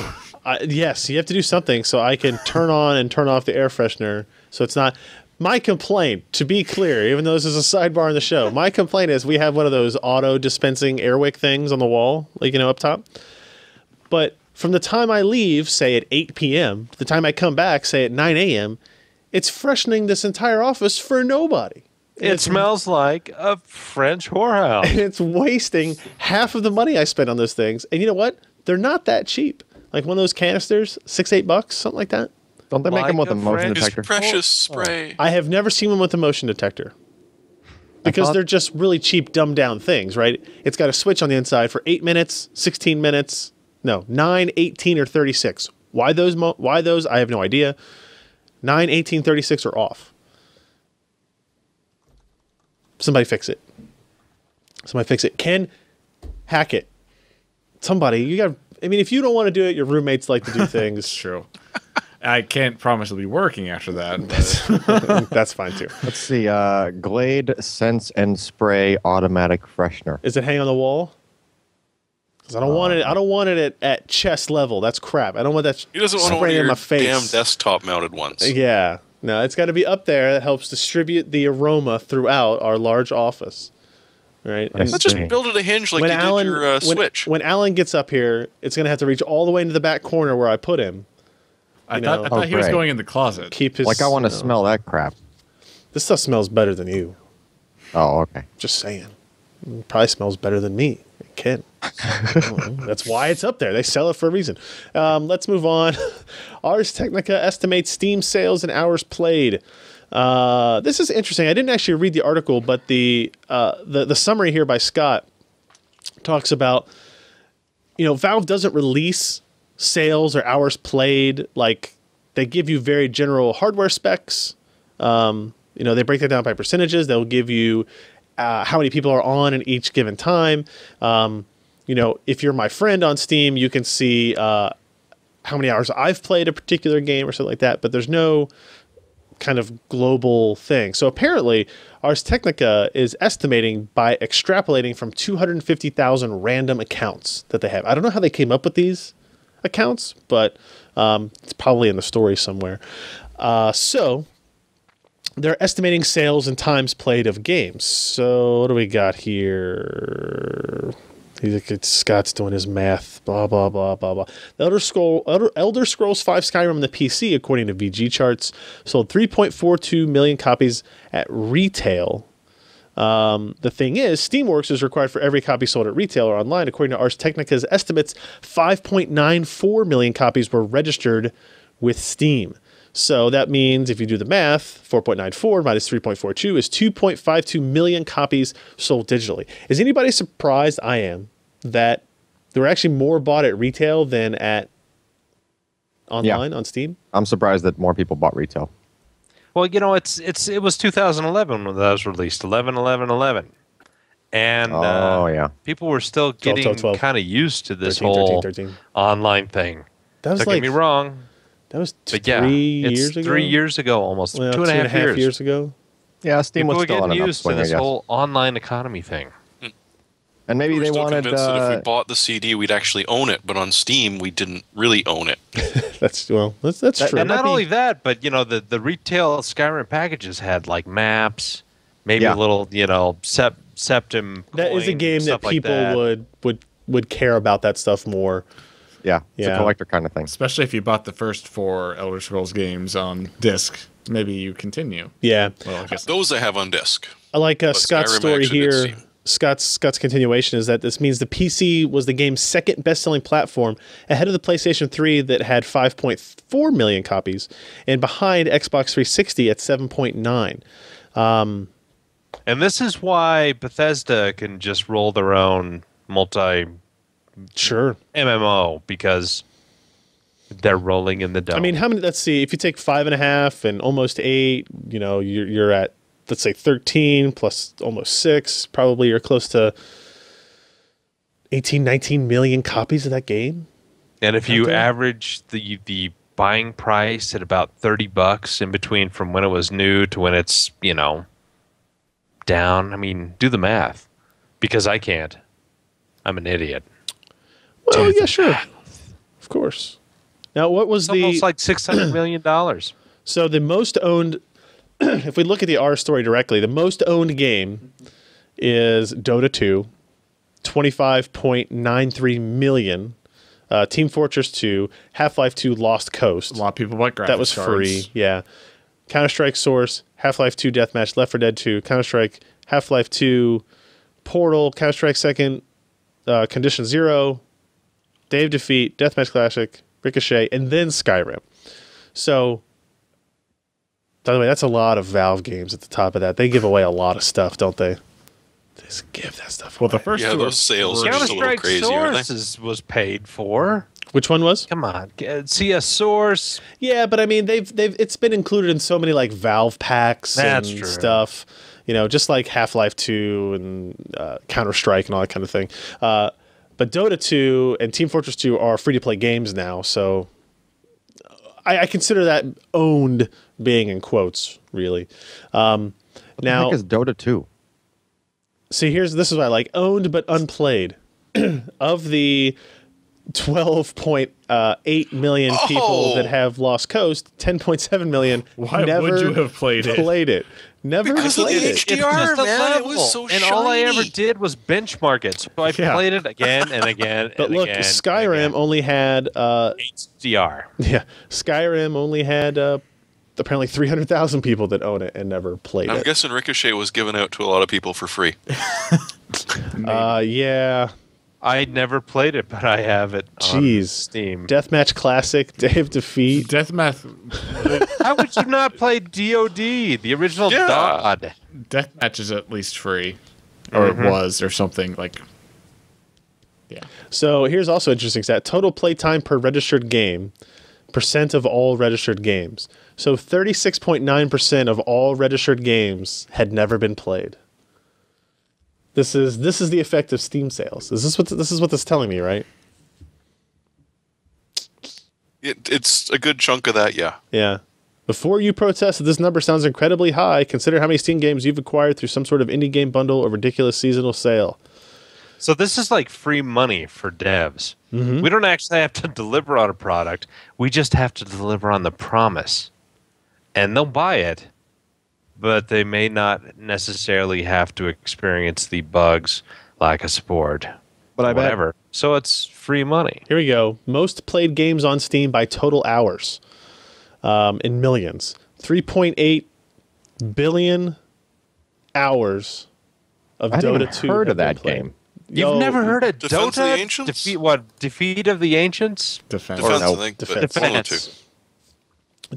Yes, you have to do something so I can turn on and turn off the air freshener. So it's not... My complaint, to be clear, even though this is a sidebar in the show, my complaint is we have one of those auto-dispensing Airwick things on the wall, like, up top. But from the time I leave, say at 8 p.m., to the time I come back, say at 9 a.m., it's freshening this entire office for nobody. It smells like a French whorehouse. And it's wasting half of the money I spent on those things. And you know what? They're not that cheap. Like one of those canisters, $6-8, something like that. Don't they make them with a motion detector? Precious spray. I have never seen one with a motion detector. Because they're just really cheap, dumbed down things, right? It's got a switch on the inside for 8 minutes, 16 minutes, 9, 18, or 36. Why those? I have no idea. 9, 18, 36 are off. Somebody fix it. Ken, hack it. Somebody, you got. I mean, if you don't want to do it, your roommates like to do things. It's true. I can't promise it'll be working after that. That's fine too. Let's see. Glade Sense and Spray Automatic Freshener. Is it hang on the wall? Because I don't want it. I don't want it at chest level. That's crap. I don't want that. He doesn't want spraying in my face. Damn desktop mounted ones. Yeah. No, it's got to be up there. That helps distribute the aroma throughout our large office. Right. Let's just build it a hinge like you did your Switch. When Allyn gets up here, it's going to have to reach all the way into the back corner where I put him. I you thought, know, I thought he was great. going in the closet. keep his. Like I want to you know, smell that crap. This stuff smells better than you. Oh, okay. Just saying. It probably smells better than me. It can. That's why it's up there. They sell it for a reason. Let's move on. Ars Technica estimates Steam sales and hours played. This is interesting. I didn't actually read the article, but the summary here by Scott talks about, Valve doesn't release sales or hours played. Like, they give you very general hardware specs. They break that down by percentages. They'll give you how many people are on in each given time. If you're my friend on Steam, you can see how many hours I've played a particular game or something like that. But there's no kind of global thing. So apparently, Ars Technica is estimating by extrapolating from 250,000 random accounts that they have. I don't know how they came up with these accounts, but it's probably in the story somewhere. So they're estimating sales and times played of games. So what do we got here? Scott's doing his math. Blah, blah, blah, blah, blah. The Elder Scrolls V Skyrim on the PC, according to VG charts, sold 3.42 million copies at retail. The thing is, Steamworks is required for every copy sold at retail or online. According to Ars Technica's estimates, 5.94 million copies were registered with Steam. So that means if you do the math, 4.94 minus 3.42 is 2.52 million copies sold digitally. Is anybody surprised? I am, that there were actually more bought at retail than at online on Steam. I'm surprised that more people bought retail. Well, it was 2011 when that was released, 11/11/11, and people were still getting kind of used to this 13. Online thing. That was Don't get me wrong. That was 3 years ago. 3 years ago, almost. Well, 2.5 years ago. Yeah, Steam People was were still on getting an used to upswing, I this guess. whole online economy thing. And maybe We were they still wanted. convinced that if we bought the CD, we'd actually own it. But on Steam, we didn't really own it. That's true. And not only that, but the retail Skyrim packages had like maps, maybe a little septum. That is a game that people would care about that stuff more. Yeah, it's a collector kind of thing. Especially if you bought the first 4 Elder Scrolls games on disc. Maybe you continue. Yeah. Well, I guess Those I have on disc. I like Scott's Skyrim story actually did here. Scott's continuation is that this means the PC was the game's second best-selling platform, ahead of the PlayStation 3 that had 5.4 million copies, and behind Xbox 360 at 7.9. And this is why Bethesda can just roll their own Sure. MMO, because they're rolling in the dough. I mean, how many? Let's see. If you take 5.5 and almost 8, you're at, let's say 13 plus almost 6. Probably you're close to 18, 19 million copies of that game. And if you average the buying price at about $30 in between from when it was new to when it's down, I mean, do the math, because I can't. I'm an idiot. Well, yeah, sure, of course. Now, what was It's almost like $600 million. So the most owned, if we look at the R story directly, the most owned game is Dota 2, 25.93 million. Team Fortress 2, Half-Life 2 Lost Coast. a lot of people bought graphics That was cards. free, yeah. Counter-Strike Source, Half-Life 2 Deathmatch, Left 4 Dead 2, Counter-Strike, Half-Life 2, Portal, Counter-Strike 2nd, Condition Zero, Day of Defeat, Deathmatch Classic, Ricochet, and then Skyrim. So, by the way, that's a lot of Valve games at the top of that. They give away a lot of stuff, don't they? They just give that stuff away. Well, the first Yeah, two those sales are just a little Counter-Strike crazy, aren't they? Source was paid for. Which one was? Come on, CS Source. Yeah, but I mean, it's been included in so many like Valve packs That's and true. stuff. Just like Half-Life 2 and Counter-Strike and all that kind of thing. But Dota 2 and Team Fortress 2 are free-to-play games now, so I consider that owned, being in quotes, really. What the Now, heck is Dota 2? see, this is what I like: owned but unplayed. Of the 12.8 million people that have Lost Coast, 10.7 million Why never would you have played it? Played it Never Because of the played it. HDR, It's just a man. It level, was so and all I ever shiny. did was benchmark it. So I Yeah. played it again and again. But and look, again, Skyrim and only had again. HDR. yeah, Skyrim only had apparently 300,000 people that own it and never played I'm it. guessing Ricochet was given out to a lot of people for free. Yeah. I never played it, but I have it on Jeez. Steam. Deathmatch Classic, Day of Defeat. Deathmatch, How would you not play DOD, the original Yeah. DOD? Deathmatch is at least free, or it was, or something like. Yeah. So here's also interesting stat. Total play time per registered game, percent of all registered games. So 36.9% of all registered games had never been played. This is the effect of Steam sales. Is this what this is telling me, right? It's a good chunk of that, yeah. Yeah. Before you protest that this number sounds incredibly high, consider how many Steam games you've acquired through some sort of indie game bundle or ridiculous seasonal sale. So this is like free money for devs. We don't actually have to deliver on a product. We just have to deliver on the promise. And they'll buy it, but they may not necessarily have to experience the bugs, lack of support, But I bet whatever. So it's free money. Here we go. Most played games on Steam by total hours in millions. 3.8 billion hours of I hadn't Dota even 2 heard have of been that played. game. You've never heard of Defense of the Dota? Ancients? Defeat of the Ancients? Defense. Defense, no, I think. defense. But one of the two. Defense.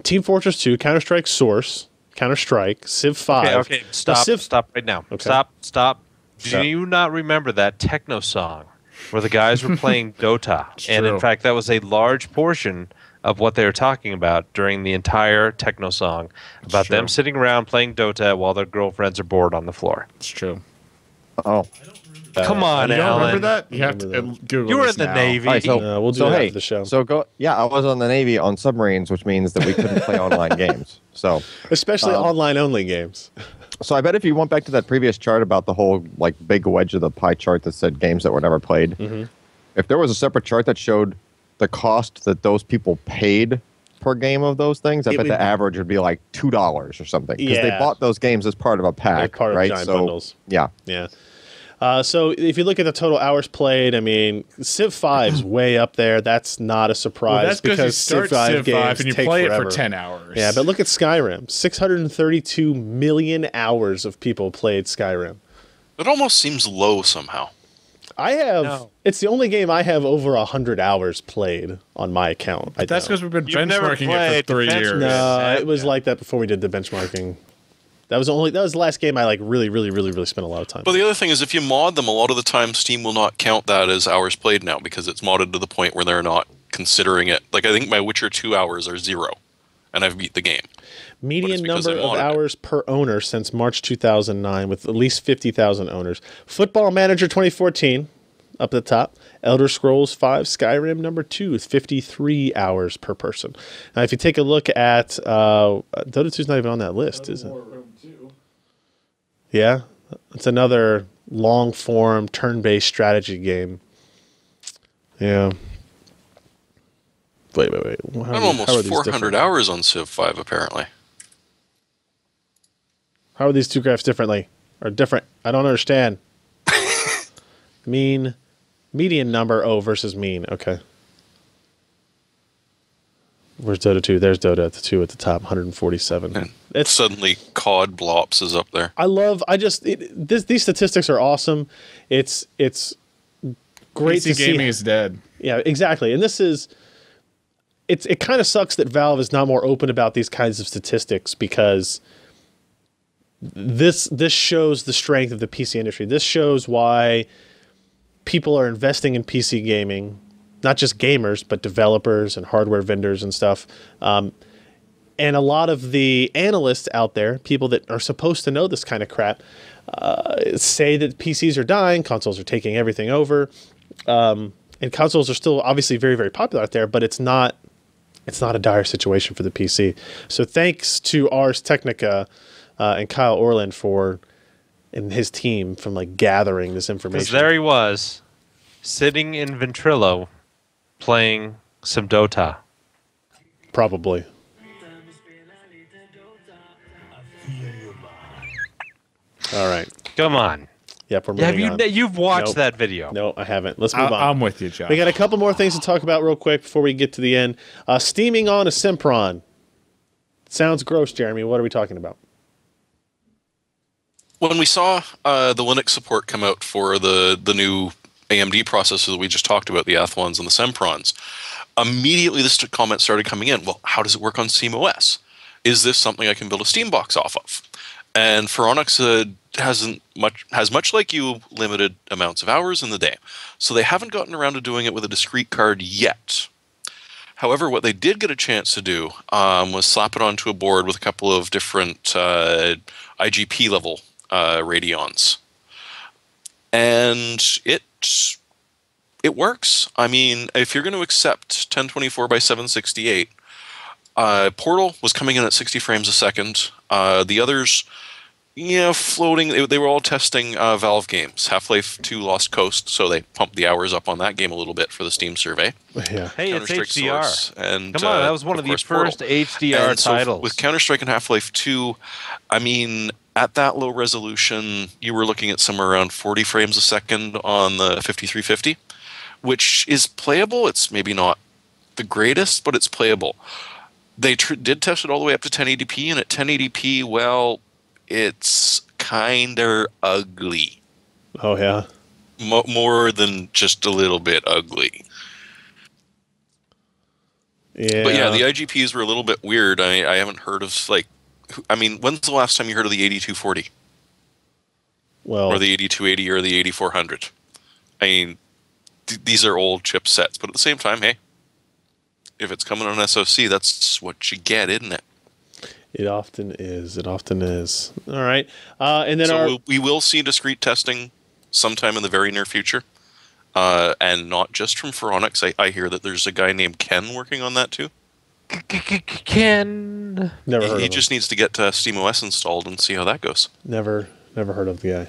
Team Fortress 2, Counter-Strike Source, Counter-Strike, Civ 5. Okay, stop. Civ- Stop right now. Okay. Stop. Stop. Do you not remember that techno song where the guys were playing Dota? And in true. fact, that was a large portion of what they were talking about during the entire techno song about them true. sitting around playing Dota while their girlfriends are bored on the floor. It's true. Oh, Come on, You don't Alan. remember that? You have to remember Google You were this in the now. Navy. all right. So, we'll do so that hey, after the show. so go. Yeah, I was on the Navy on submarines, which means that we couldn't play online games. So, Especially online-only games. so I bet if you went back to that previous chart about the whole like big wedge of the pie chart that said games that were never played, if there was a separate chart that showed the cost that those people paid per game of those things, I It bet would- the average would be like $2 or something because they Yeah. bought those games as part of a pack, Like part of right? giant so, bundles. yeah. Yeah. So if you look at the total hours played, I mean, Civ 5's way up there. That's not a surprise Well, that's because you start Civ 5 games and you take play forever. it for 10 hours. Yeah, but look at Skyrim. 632 million hours of people played Skyrim. It almost seems low somehow. I have. No. It's the only game I have over 100 hours played on my account. That's because we've been You've never benchmarking it played for 3 Defense years. no, Yeah. it was like that before we did the benchmarking. That was the last game I like really spent a lot of time. But the other thing is, if you mod them, a lot of the time Steam will not count that as hours played now because it's modded to the point where they're not considering it. Like, I think my Witcher 2 hours are 0, and I've beat the game. Median because number they of modded it. hours per owner since March 2009, with at least 50,000 owners. Football Manager 2014, up at the top. Elder Scrolls 5, Skyrim number 2 with 53 hours per person. Now, if you take a look at Dota 2's not even on that list, is it? Yeah, it's another long-form turn-based strategy game. Yeah. Wait. How I'm how are almost these 400 different? hours on Civ 5, apparently. How are these two graphs differently? Or different? I don't understand. Median number, versus mean. Okay. Where's Dota 2? There's Dota at the 2 at the top, 147. And It's suddenly COD Blops is up there. these statistics are awesome. It's great PC to see. gaming is dead. Yeah, exactly. And it kind of sucks that Valve is not more open about these kinds of statistics because this shows the strength of the PC industry. This shows why people are investing in PC gaming, not just gamers, but developers and hardware vendors and stuff. And a lot of the analysts out there, people that are supposed to know this kind of crap, say that PCs are dying, consoles are taking everything over. And consoles are still obviously very, very popular out there, but it's not a dire situation for the PC. So thanks to Ars Technica and Kyle Orland and his team from like gathering this Because information. there he was, sitting in Ventrilo, playing some Dota. Probably. All right. Come on. Yep, we're moving on. You've watched Nope. that video. No, I haven't. Let's move on. I'm with you, Josh. We got a couple more things to talk about real quick before we get to the end. Steaming on a Sempron. Sounds gross, Jeremy. What are we talking about? When we saw the Linux support come out for the new AMD processors that we just talked about, the Athlons and the Semprons, immediately this comment started coming in. Well, how does it work on SteamOS? Is this something I can build a Steam box off of? And Phoronix has much like you, limited amounts of hours in the day. So they haven't gotten around to doing it with a discrete card yet. However, what they did get a chance to do was slap it onto a board with a couple of different IGP level Radeons. And it works. I mean, if you're going to accept 1024 by 768, Portal was coming in at 60 frames a second. The others, floating. They were all testing Valve games. Half-Life 2 Lost Coast, so they pumped the hours up on that game a little bit for the Steam survey. Yeah. Hey, it's Counter-Strike HDR. Source, and, Come on, that was one of the first Portal. HDR And so titles. with Counter-Strike and Half-Life 2, I mean, at that low resolution, you were looking at somewhere around 40 frames a second on the 5350, which is playable. It's maybe not the greatest, but it's playable. They did test it all the way up to 1080p, and at 1080p, well, it's kind of ugly. Oh, yeah. More than just a little bit ugly. Yeah. But yeah, the IGPs were a little bit weird. I haven't heard of, when's the last time you heard of the 8240? Well, Or the 8280 or the 8400? I mean, these are old chipsets, but at the same time, hey, if it's coming on SoC, that's what you get, isn't it? it often is. It often is. All right. And then So we will see discrete testing sometime in the very near future. And not just from Phoronix. I hear that there's a guy named Ken working on that too. Ken. never heard He of just needs to get SteamOS installed and see how that goes. him. Never heard of the guy.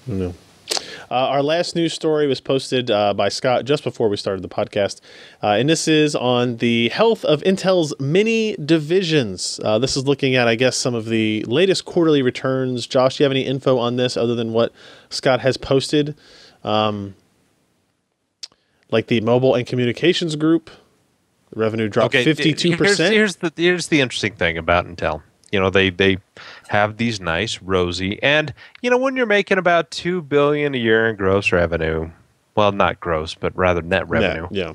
No. Our last news story was posted by Scott just before we started the podcast, and this is on the health of Intel's mini divisions. This is looking at, I guess, some of the latest quarterly returns. Josh, do you have any info on this other than what Scott has posted? Like the mobile and communications group, revenue dropped 52%. Here's the interesting thing about Intel. They have these nice rosy, and when you're making about $2 billion a year in gross revenue, well, not gross, but rather net revenue, Yeah.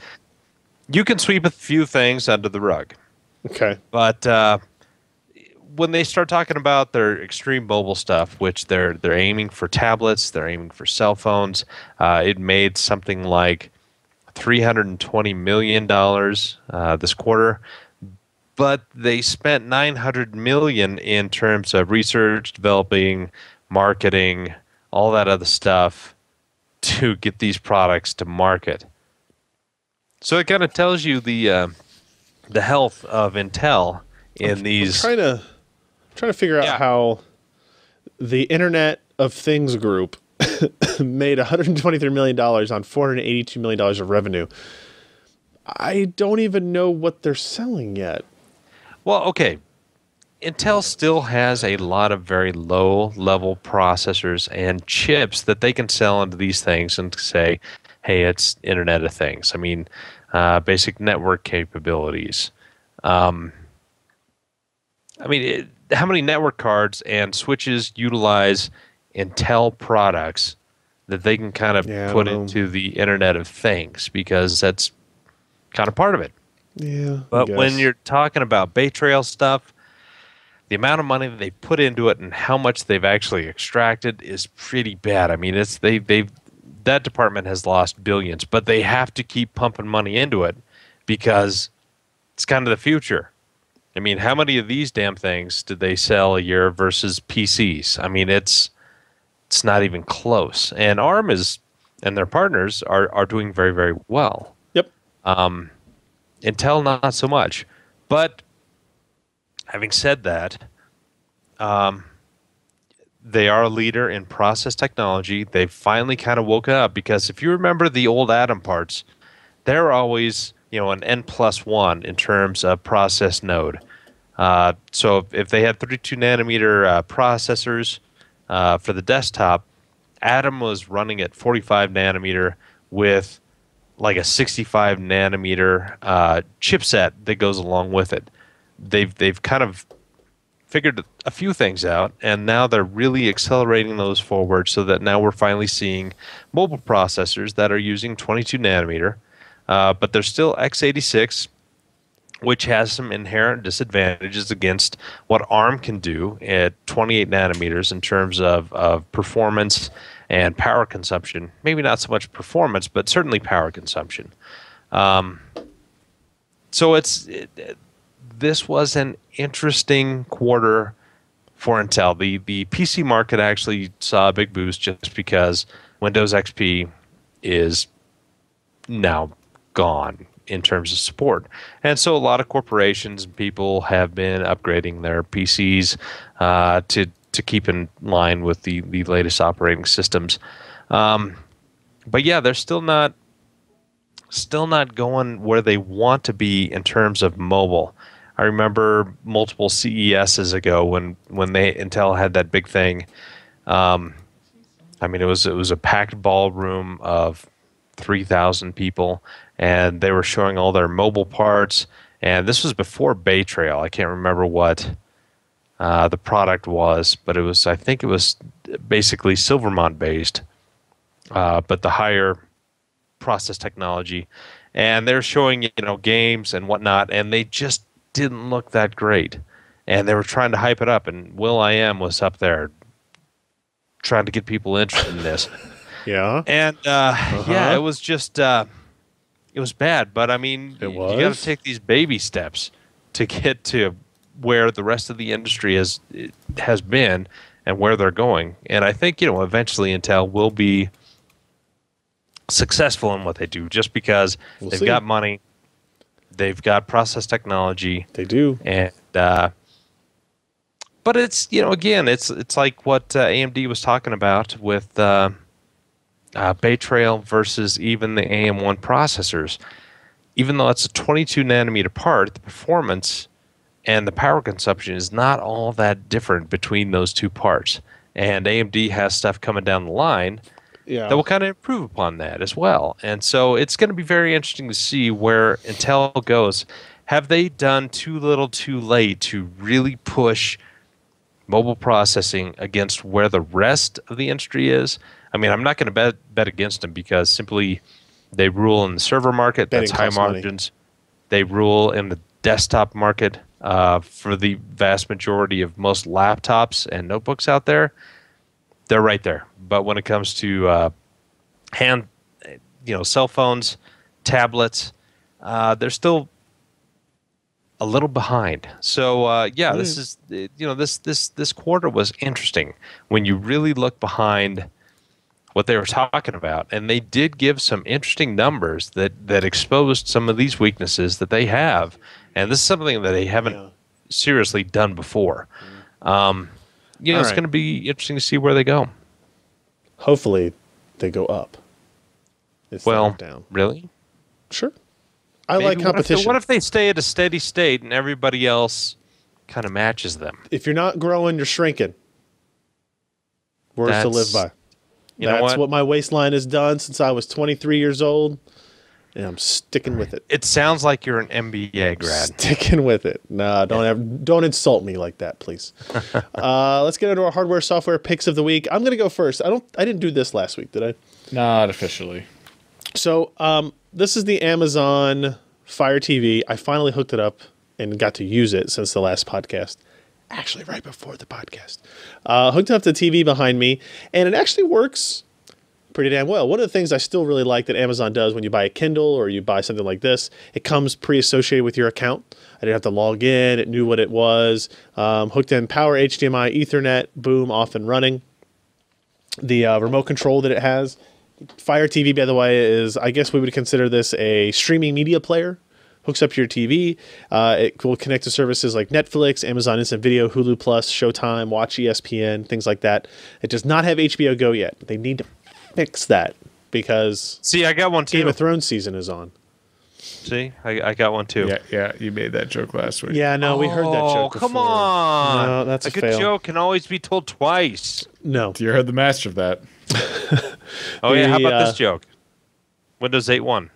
you can sweep a few things under the rug. Okay. But when they start talking about their extreme mobile stuff, which they're aiming for tablets, they're aiming for cell phones, it made something like $320 million this quarter. But they spent $900 million in terms of research, developing, marketing, all that other stuff to get these products to market. So it kind of tells you the health of Intel in these. I'm trying to figure out how the Internet of Things group made $123 million on $482 million of revenue. I don't even know what they're selling yet. Well, okay. Intel still has a lot of very low-level processors and chips that they can sell into these things and say, hey, it's Internet of Things. I mean, basic network capabilities. How many network cards and switches utilize Intel products that they can kind of put into the Internet of Things? Because that's kind of part of it. Yeah. But when you're talking about Bay Trail stuff, the amount of money that they put into it and how much they've actually extracted is pretty bad. I mean, that department has lost billions, but they have to keep pumping money into it because it's kind of the future. I mean, how many of these damn things did they sell a year versus PCs? I mean, it's not even close. And ARM and their partners are doing very, very well. Yep. Intel, not so much. But having said that, they are a leader in process technology. They've finally kind of woken up because if you remember the old Atom parts, they're always an N+1 in terms of process node. So if they had 32 nanometer processors, for the desktop, Atom was running at 45 nanometer with like a 65 nanometer chipset that goes along with it. They've kind of figured a few things out, and now they're really accelerating those forward so that now we're finally seeing mobile processors that are using 22 nanometer, but they're still x86, which has some inherent disadvantages against what ARM can do at 28 nanometers in terms of performance and power consumption. Maybe not so much performance, but certainly power consumption. So this was an interesting quarter for Intel. The PC market actually saw a big boost just because Windows XP is now gone in terms of support. And so a lot of corporations and people have been upgrading their PCs to keep in line with the latest operating systems. But yeah, they're still not going where they want to be in terms of mobile. I remember multiple CESs ago when Intel had that big thing. I mean, it was a packed ballroom of 3,000 people, and they were showing all their mobile parts. And this was before Bay Trail. I can't remember what the product was, but I think it was basically Silvermont based, but the higher process technology. And they're showing games and whatnot, and they just didn't look that great. And they were trying to hype it up, and Will.i.am was up there trying to get people interested in this. Yeah. And yeah, it was just it was bad. But I mean, you got to take these baby steps to get to where the rest of the industry has been and where they're going. And I think eventually Intel will be successful in what they do, just because they've got money, they've got process technology. They do. And but it's again, it's like what AMD was talking about with Bay Trail versus even the AM1 processors. Even though it's a 22 nanometer part, the performance and the power consumption is not all that different between those two parts. And AMD has stuff coming down the line that will kind of improve upon that as well. And so it's going to be very interesting to see where Intel goes. Have they done too little too late to really push mobile processing against where the rest of the industry is? I mean, I'm not going to bet against them because simply they rule in the server market. That's high margins. They rule in the desktop market for the vast majority of most laptops and notebooks out there. They're right there. But when it comes to cell phones, tablets, they're still a little behind. So this is this quarter was interesting when you really look behind what they were talking about, and they did give some interesting numbers that exposed some of these weaknesses that they have, and this is something that they haven't seriously done before. It's going to be interesting to see where they go. Hopefully, they go up. Down. Really? Sure. I like competition. What if they stay at a steady state and everybody else kind of matches them? If you're not growing, you're shrinking. Words to live by. That's what my waistline has done since I was 23 years old, and I'm sticking with it. It sounds like you're an MBA grad. Sticking with it. No, don't insult me like that, please. Let's get into our hardware software picks of the week. I'm going to go first. I didn't do this last week, did I? Not officially. So this is the Amazon Fire TV. I finally hooked it up and got to use it since the last podcast. Actually, right before the podcast. Hooked up the TV behind me, and it actually works pretty damn well. One of the things I still really like that Amazon does when you buy a Kindle or you buy something like this, it comes pre-associated with your account. I didn't have to log in. It knew what it was. Hooked in power, HDMI, Ethernet, boom, off and running. The remote control that it has. Fire TV, by the way, is, I guess we would consider this a streaming media player. Hooks up to your TV. It will connect to services like Netflix, Amazon Instant Video, Hulu Plus, Showtime, Watch ESPN, things like that. It does not have HBO Go yet. They need to fix that because I got one too. Game of Thrones season is on. See, I got one too. Yeah, you made that joke last week. Yeah, no, we heard that joke before. Come on! No, that's a good fail. joke can always be told twice. No. You heard the master of that. Oh yeah, how about this joke? Windows 8.1.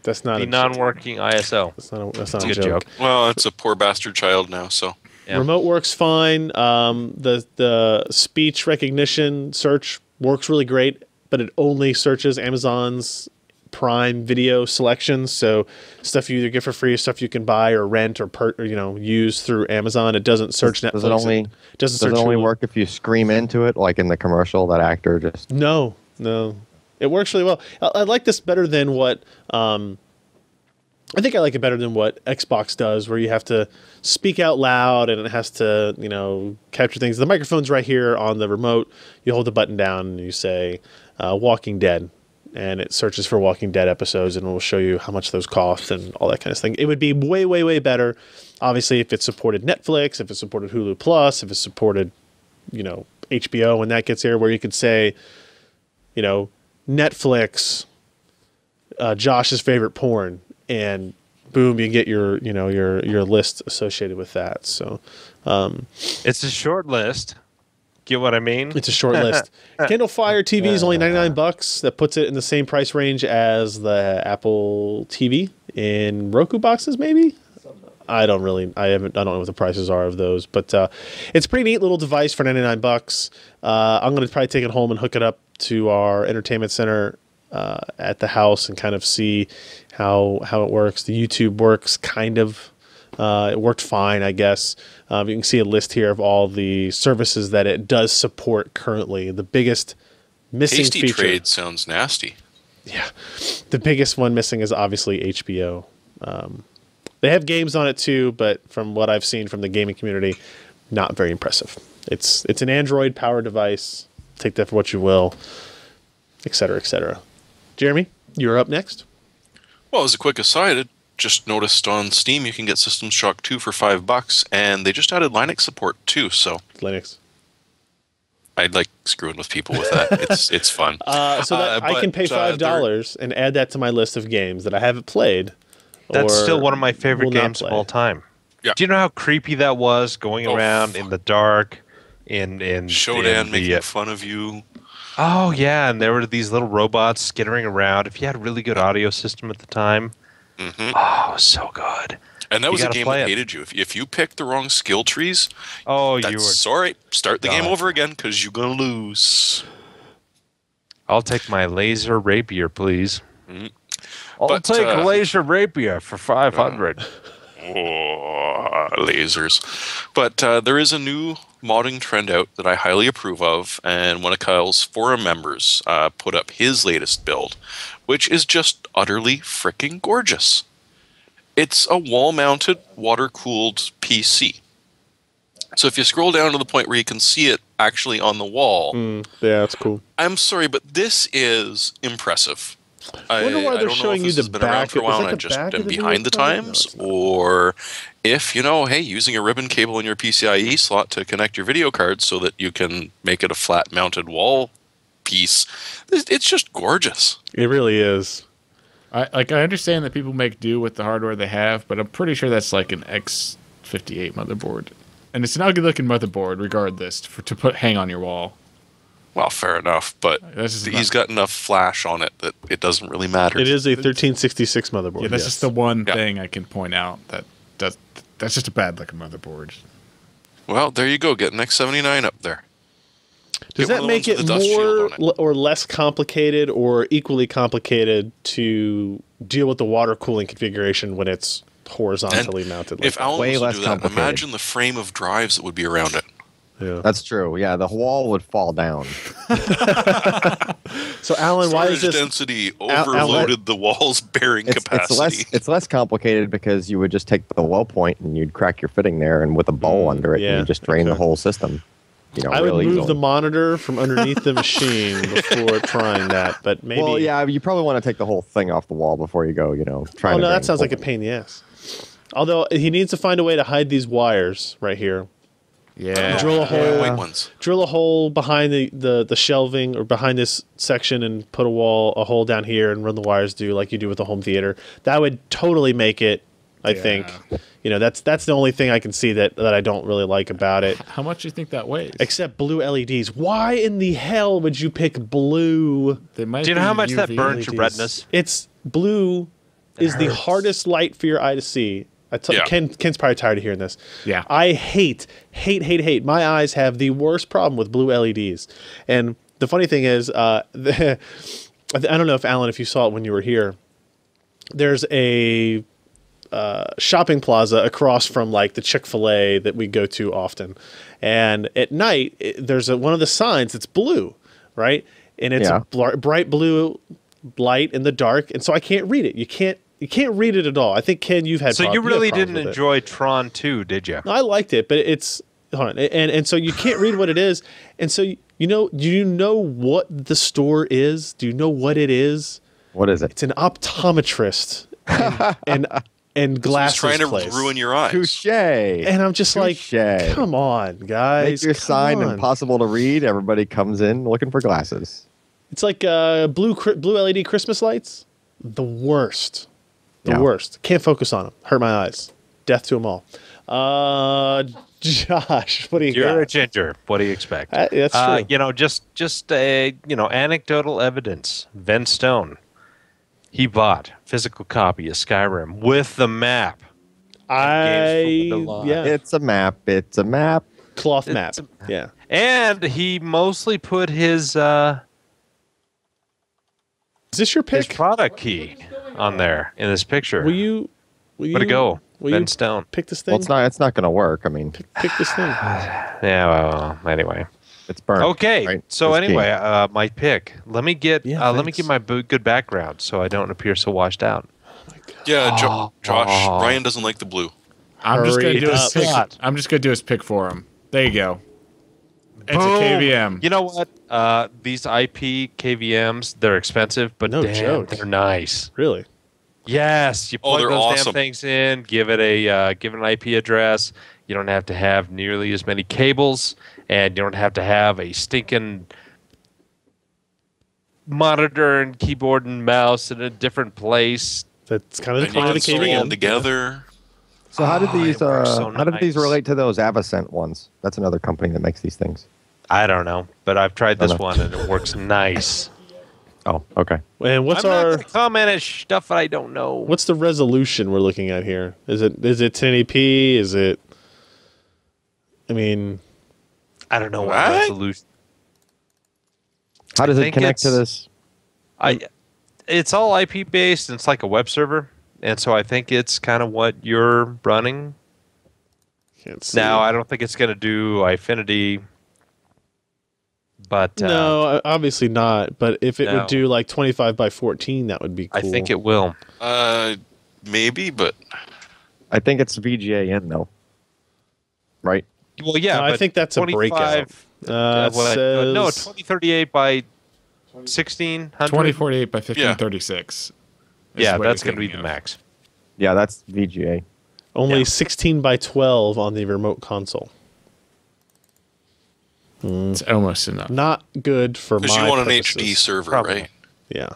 That's not the a non-working ISO. That's not a Good joke. joke. Well, it's a poor bastard child now, so. Yeah. Remote works fine. The speech recognition search works really great, but it only searches Amazon's Prime Video selections. So stuff you either get for free, stuff you can buy or rent or use through Amazon. It doesn't search Netflix. Does it only work if you scream into it, like in the commercial? That actor just No. It works really well. I like this better than what. I think I like it better than what Xbox does, where you have to speak out loud and it has to, capture things. The microphone's right here on the remote. You hold the button down and you say Walking Dead, and it searches for Walking Dead episodes and it will show you how much those cost and all that kind of thing. It would be way, way, way better, obviously, if it supported Netflix, if it supported Hulu Plus, if it supported, HBO when that gets here, where you could say, Netflix, Josh's favorite porn, and boom, you get your list associated with that. So It's a short list. Get what I mean? it's a short list. Kindle Fire TV is only $99. That puts it in the same price range as the Apple TV in Roku boxes, maybe. I don't know what the prices are of those, but it's a pretty neat little device for $99. I'm going to probably take it home and hook it up to our entertainment center at the house and kind of see how it works. The YouTube works kind of. It worked fine, I guess. You can see a list here of all the services that it does support currently. The biggest missing Tasty feature. Trade sounds nasty. Yeah. The biggest one missing is obviously HBO. They have games on it too, but from what I've seen from the gaming community, not very impressive. It's an Android powered device. Take that for what you will, et cetera, et cetera. Jeremy, you're up next. Well, as a quick aside, I just noticed on Steam you can get System Shock 2 for $5, and they just added Linux support too. So Linux. I like screwing with people with that. It's fun. So that I can pay $5 and add that to my list of games that I haven't played. That's or still one of my favorite will not games of play. all time. Yeah. Do you know how creepy that was, going around in the dark in Shodan in making fun of you. Oh yeah, and there were these little robots skittering around. If you had a really good audio system at the time, oh, it was so good. And that was a gotta game play that it. hated you. If you picked the wrong skill trees, Oh, you were. that's all right. Start the game God. over again because you're gonna lose. I'll take my laser rapier, please. I'll But, take a laser rapier for 500. Oh, lasers. But there is a new modding trend out that I highly approve of, and one of Kyle's forum members put up his latest build, which is just utterly freaking gorgeous. It's a wall-mounted, water-cooled PC. So if you scroll down to the point where you can see it actually on the wall, Yeah, that's cool. I'm sorry, but this is impressive. I wonder why they're don't know showing if you this the has been around back- for a while is and that I the just back am of the behind the video card? No, times, it's not. or if, hey, using a ribbon cable in your PCIe slot to connect your video card so that you can make it a flat mounted wall piece. It's just gorgeous. It really is. I understand that people make do with the hardware they have, but I'm pretty sure that's like an X58 motherboard, and it's an ugly looking motherboard, regardless, to hang on your wall. Well, fair enough, but This is he's not- got enough flash on it that it doesn't really matter. It is a 1366 motherboard. Yeah, that's yes. just the one Yeah. thing I can point out that's just a bad looking motherboard. Well, there you go. Get an X79 up there. Does Get that one of the make ones it with the dust shield on it. or less complicated or equally complicated to deal with the water cooling configuration when it's horizontally mounted? If that? Alan Way was to less do that, complicated. imagine the frame of drives that would be around it. Yeah. That's true. Yeah, the wall would fall down. So, Alan, why is Storage this? density Alan- overloaded the wall's bearing capacity. It's less complicated because you would just take the well point and you'd crack your fitting there, and with a bowl under it, yeah, and you just drain the okay. whole system. I would really move easily. the monitor from underneath the machine before trying that, but maybe. Well, yeah, you probably want to take the whole thing off the wall before you go. Trying. Oh to no, drain that sounds the like a whole pain in the ass. Although he needs to find a way to hide these wires right here. Yeah. Drill a hole. White ones. Drill a hole behind the shelving or behind this section and put a hole down here and run the wires like you do with the home theater. That would totally make it, I think. That's the only thing I can see that I don't really like about it. How much do you think that weighs? Except blue LEDs. Why in the hell would you pick blue? They might Do you know how be much that UV burns your LEDs. retinas? It's blue is the hurts. hardest light for your eye to see. Yeah. Ken's probably tired of hearing this. Yeah. I hate. My eyes have the worst problem with blue LEDs. And the funny thing is, I don't know if Alan, if you saw it when you were here, there's a shopping plaza across from like the Chick-fil-A that we go to often. And at night, there's one of the signs that's blue, right? And it's a bright blue light in the dark. And so I can't read it. You can't read it at all. I think, Ken, you've had So you have really problems didn't with it. enjoy Tron 2, did you? I liked it, but it's hold on, and so you can't read what it is, and so do you know what the store is? Do you know what it is? What is it? It's an optometrist and glasses He's trying to place. ruin your eyes. Touche. And I'm just like, Touche. come on, guys, Make your come sign on. impossible to read. Everybody comes in looking for glasses. It's like blue LED Christmas lights. The worst. The worst. Can't focus on them. Hurt my eyes. Death to them all. Josh, what do you You're a got? ginger. What do you expect? That's true. Just anecdotal evidence. Ben Stone, he bought physical copy of Skyrim with the map. Yeah. It's a map. It's a map. Cloth map. Yeah. And he mostly put his Is this your his pick? product key on there in this picture. Will you Way to go, will Ben you Stone. pick this thing? Well, it's not going to work. I mean, Pick this thing. Yeah. Well, anyway. it's burnt. Okay. right? So It's key. anyway, my pick. Let me get. let me thanks. give my good background so I don't appear so washed out. Yeah, Josh. Ryan doesn't like the blue. I'm just gonna Hurry do his up. pick. Scott. I'm just gonna do his pick for him. There you go. It's Boom. a KVM. You know what? These IP KVMs, they're expensive, but No damn, joke. they're nice. Really? Yes, you Oh, plug they're those awesome. damn things in, give it an IP address. You don't have to have nearly as many cables, and you don't have to have a stinking monitor and keyboard and mouse in a different place. That's kind of the And you point of can the string them KVM. together. So how did Oh, these it works so how did these nice. relate to those Avocent ones? That's another company that makes these things. I don't know, but I've tried this Dunno. one and it works nice. Oh, okay. And what's I'm not our gonna comment on stuff that I don't know. what's the resolution we're looking at here? Is it 1080p? Is it? I mean, I don't know what What? resolution. How does I it think connect to it's- this? It's all IP based and it's like a web server, and so I think it's kind of what you're running. can't see. Now I don't think it's going to do Eyefinity, but No, obviously not. But if it No. would do like 25 by 14, that would be cool. I think it will. Maybe, but I think it's VGA in though. Right? Well, yeah, No, I but think that's a 25 breakout. It no, says- 2038 by 1600. 2048 by 1536. Yeah, that's going to be the max. Yeah, that's VGA. Only Yeah. 16 by 12 on the remote console. It's almost enough. Not good for my because you want an purposes. HD server, Probably. right? Yeah.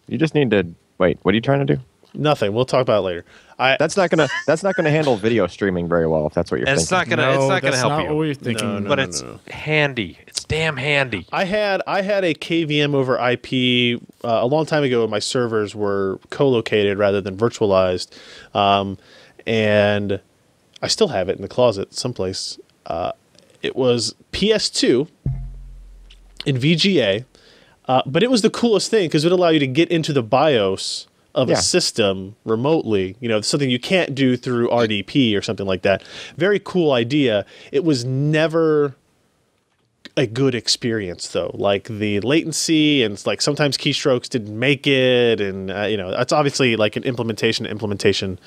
You just need to wait. What are you trying to do? Nothing. We'll talk about it later. That's not gonna handle video streaming very well if that's what you're And thinking. it's not going to. It's not going to that's help not you. what we're thinking. No, but no, it's no. handy. It's damn handy. I had a KVM over IP a long time ago when my servers were co-located rather than virtualized, and I still have it in the closet someplace. It was PS2 in VGA, but it was the coolest thing because it would allow you to get into the BIOS of Yeah. a system remotely, something you can't do through RDP or something like that. Very cool idea. It was never a good experience though. Like the latency and like sometimes keystrokes didn't make it, and that's obviously like an implementation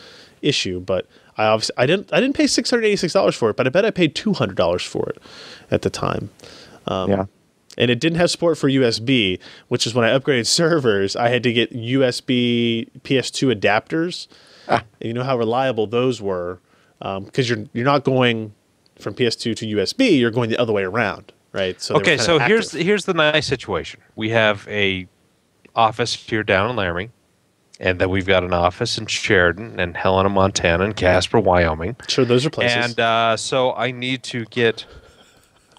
issue. But I didn't pay $686 for it, but I bet I paid $200 for it at the time. Yeah. And it didn't have support for USB, which is when I upgraded servers, I had to get USB PS2 adapters. And you know how reliable those were, because you're not going from PS2 to USB, you're going the other way around, right? So Okay, so here's the nice situation. We have a office here down in Laramie, and then we've got an office in Sheridan and Helena, Montana, and Casper, Wyoming. Sure, those are places. And so I need to get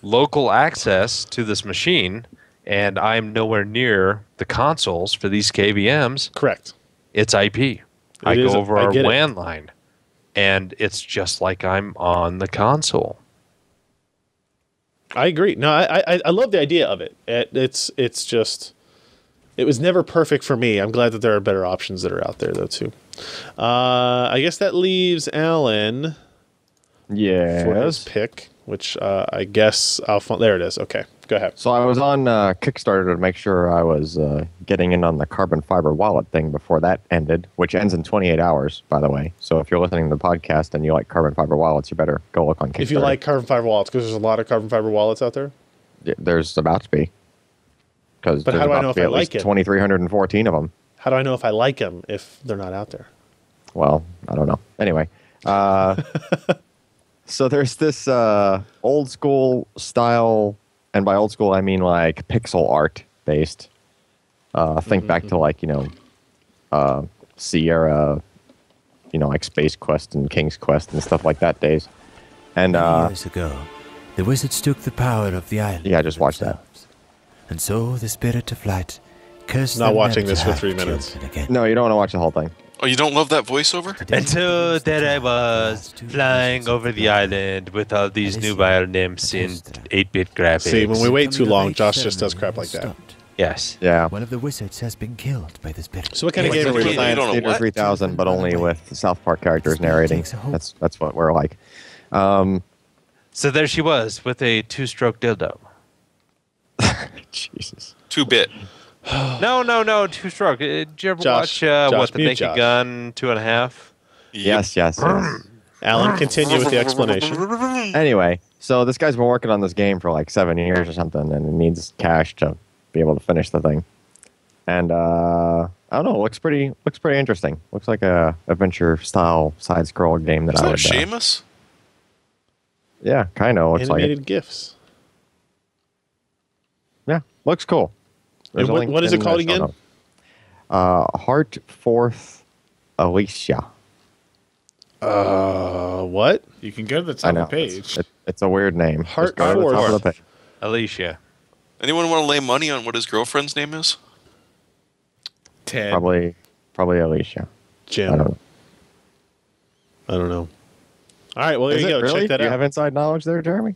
local access to this machine, and I'm nowhere near the consoles for these KVMs. Correct. It's IP. I is- go over I our get it. WAN line, and it's just like I'm on the console. I agree. No, I love the idea of it. It's just, it was never perfect for me. I'm glad that there are better options that are out there though too. I guess that leaves Allyn for his Yes. pick, which I guess there it is. Okay, go ahead. So I was on Kickstarter to make sure I was getting in on the carbon fiber wallet thing before that ended, which ends in 28 hours, by the way. So if you're listening to the podcast and you like carbon fiber wallets, you better go look on Kickstarter. If you like carbon fiber wallets, because there's a lot of carbon fiber wallets out there. There's about to be. Because But there's how do I about know to be if I at least like it? 2,314 of them. How do I know if I like them if they're not out there? Well, I don't know. Anyway, so there's this old school style, and by old school I mean like pixel art based. Think back to like Sierra, like Space Quest and King's Quest and stuff like that days. And Many years ago, the wizards took the power of the island. Yeah, I just watched that. themselves. And so the spirit of light cursed Not them watching never this to for have 3 minutes. children again. no, you don't want to watch the whole thing. Oh, you don't love that voiceover? Today, So there I the was, last two flying wizards over of the light island with all these And this nubile year, nymphs in Corsair. 8-bit graphics. See, when we wait too Coming of long, age Josh just does ceremony crap like has that. stopped. Yes. Yeah. One of the wizards has been killed by the spirit. So what kind of What's game the are we game? playing? You don't know Theater what? 3000, but only with South Park characters narrating. takes a hope. That's what we're like. So there she was with a 2-stroke dildo. Jesus. 2-bit. No, 2-stroke. Did you ever Josh, watch Josh, the mute Naked Josh. Gun 2.5? Yes. Alan, continue with the explanation. Anyway, so this guy's been working on this game for like 7 years or something, and he needs cash to be able to finish the thing. And I don't know, looks pretty interesting. Looks like a adventure style side scroll game that Is I that would. Seamus? Yeah, kind of looks like Animated it. GIFs. Yeah, looks cool. There's And a link what is it in called the show again? notes. Heartforth Alicia. What? You can go to the I top know of the page. it's a weird name. Just go to the top Heartforth. of the page. Alicia. Anyone want to lay money on what his girlfriend's name is? Ted. Probably Alicia. Jim. I don't know. I don't know. All right, well, there Is you it go. really? Check that Do you out. have inside knowledge there, Jeremy?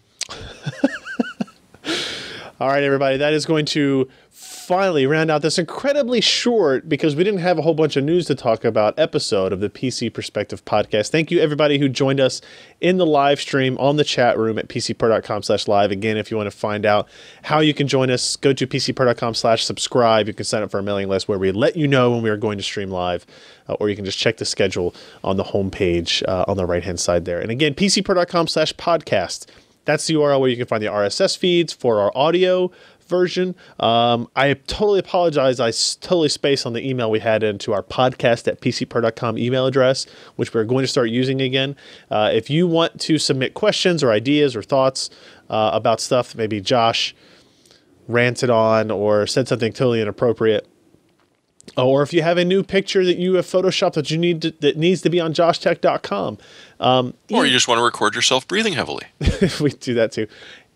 All right, everybody, that is going to finally round out this incredibly short, because we didn't have a whole bunch of news to talk about, episode of the PC Perspective podcast. Thank you, everybody who joined us in the live stream on the chat room at pcper.com/live. Again, if you want to find out how you can join us, go to pcper.com/subscribe. You can sign up for our mailing list where we let you know when we are going to stream live, or you can just check the schedule on the homepage on the right-hand side there. And again, pcper.com/podcast. That's the URL where you can find the RSS feeds for our audio version. I totally apologize. I totally spaced on the email we had into our podcast at pcper.com email address, which we're going to start using again. If you want to submit questions or ideas or thoughts about stuff that maybe Josh ranted on or said something totally inappropriate, or if you have a new picture that you have photoshopped that needs to be on joshtech.com, Or you just want to record yourself breathing heavily. we do that too.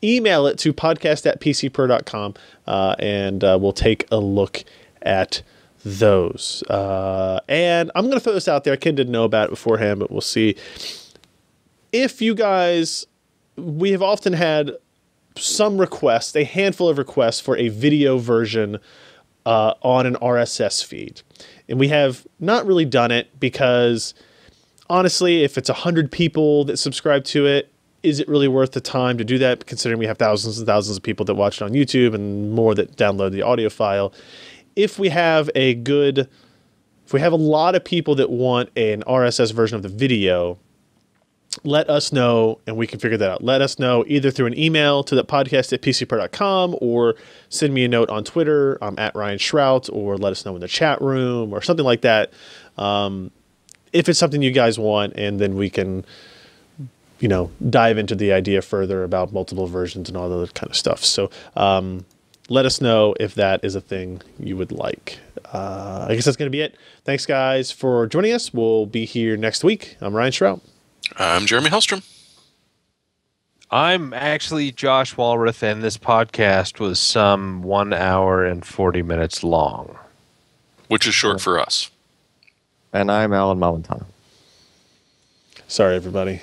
Email it to podcast@pcper.com, and we'll take a look at those. And I'm going to throw this out there. Ken didn't know about it beforehand, but we'll see. If you guys, we have often had some requests, a handful of requests for a video version on an RSS feed. And we have not really done it because, honestly, if it's 100 people that subscribe to it, is it really worth the time to do that, considering we have thousands and thousands of people that watch it on YouTube and more that download the audio file? If we have a lot of people that want an RSS version of the video, let us know and we can figure that out. Let us know either through an email to the podcast@pcper.com, or send me a note on Twitter. I'm at Ryan Shrout, or let us know in the chat room or something like that. If it's something you guys want, and then we can dive into the idea further about multiple versions and all the other kind of stuff. So let us know if that is a thing you would like. I guess that's going to be it. Thanks, guys, for joining us. We'll be here next week. I'm Ryan Shrout. I'm Jeremy Hellstrom. I'm actually Josh Walrath, and this podcast was some 1 hour and 40 minutes long. Which is short for us. And I'm Alan Malventano. Sorry, everybody.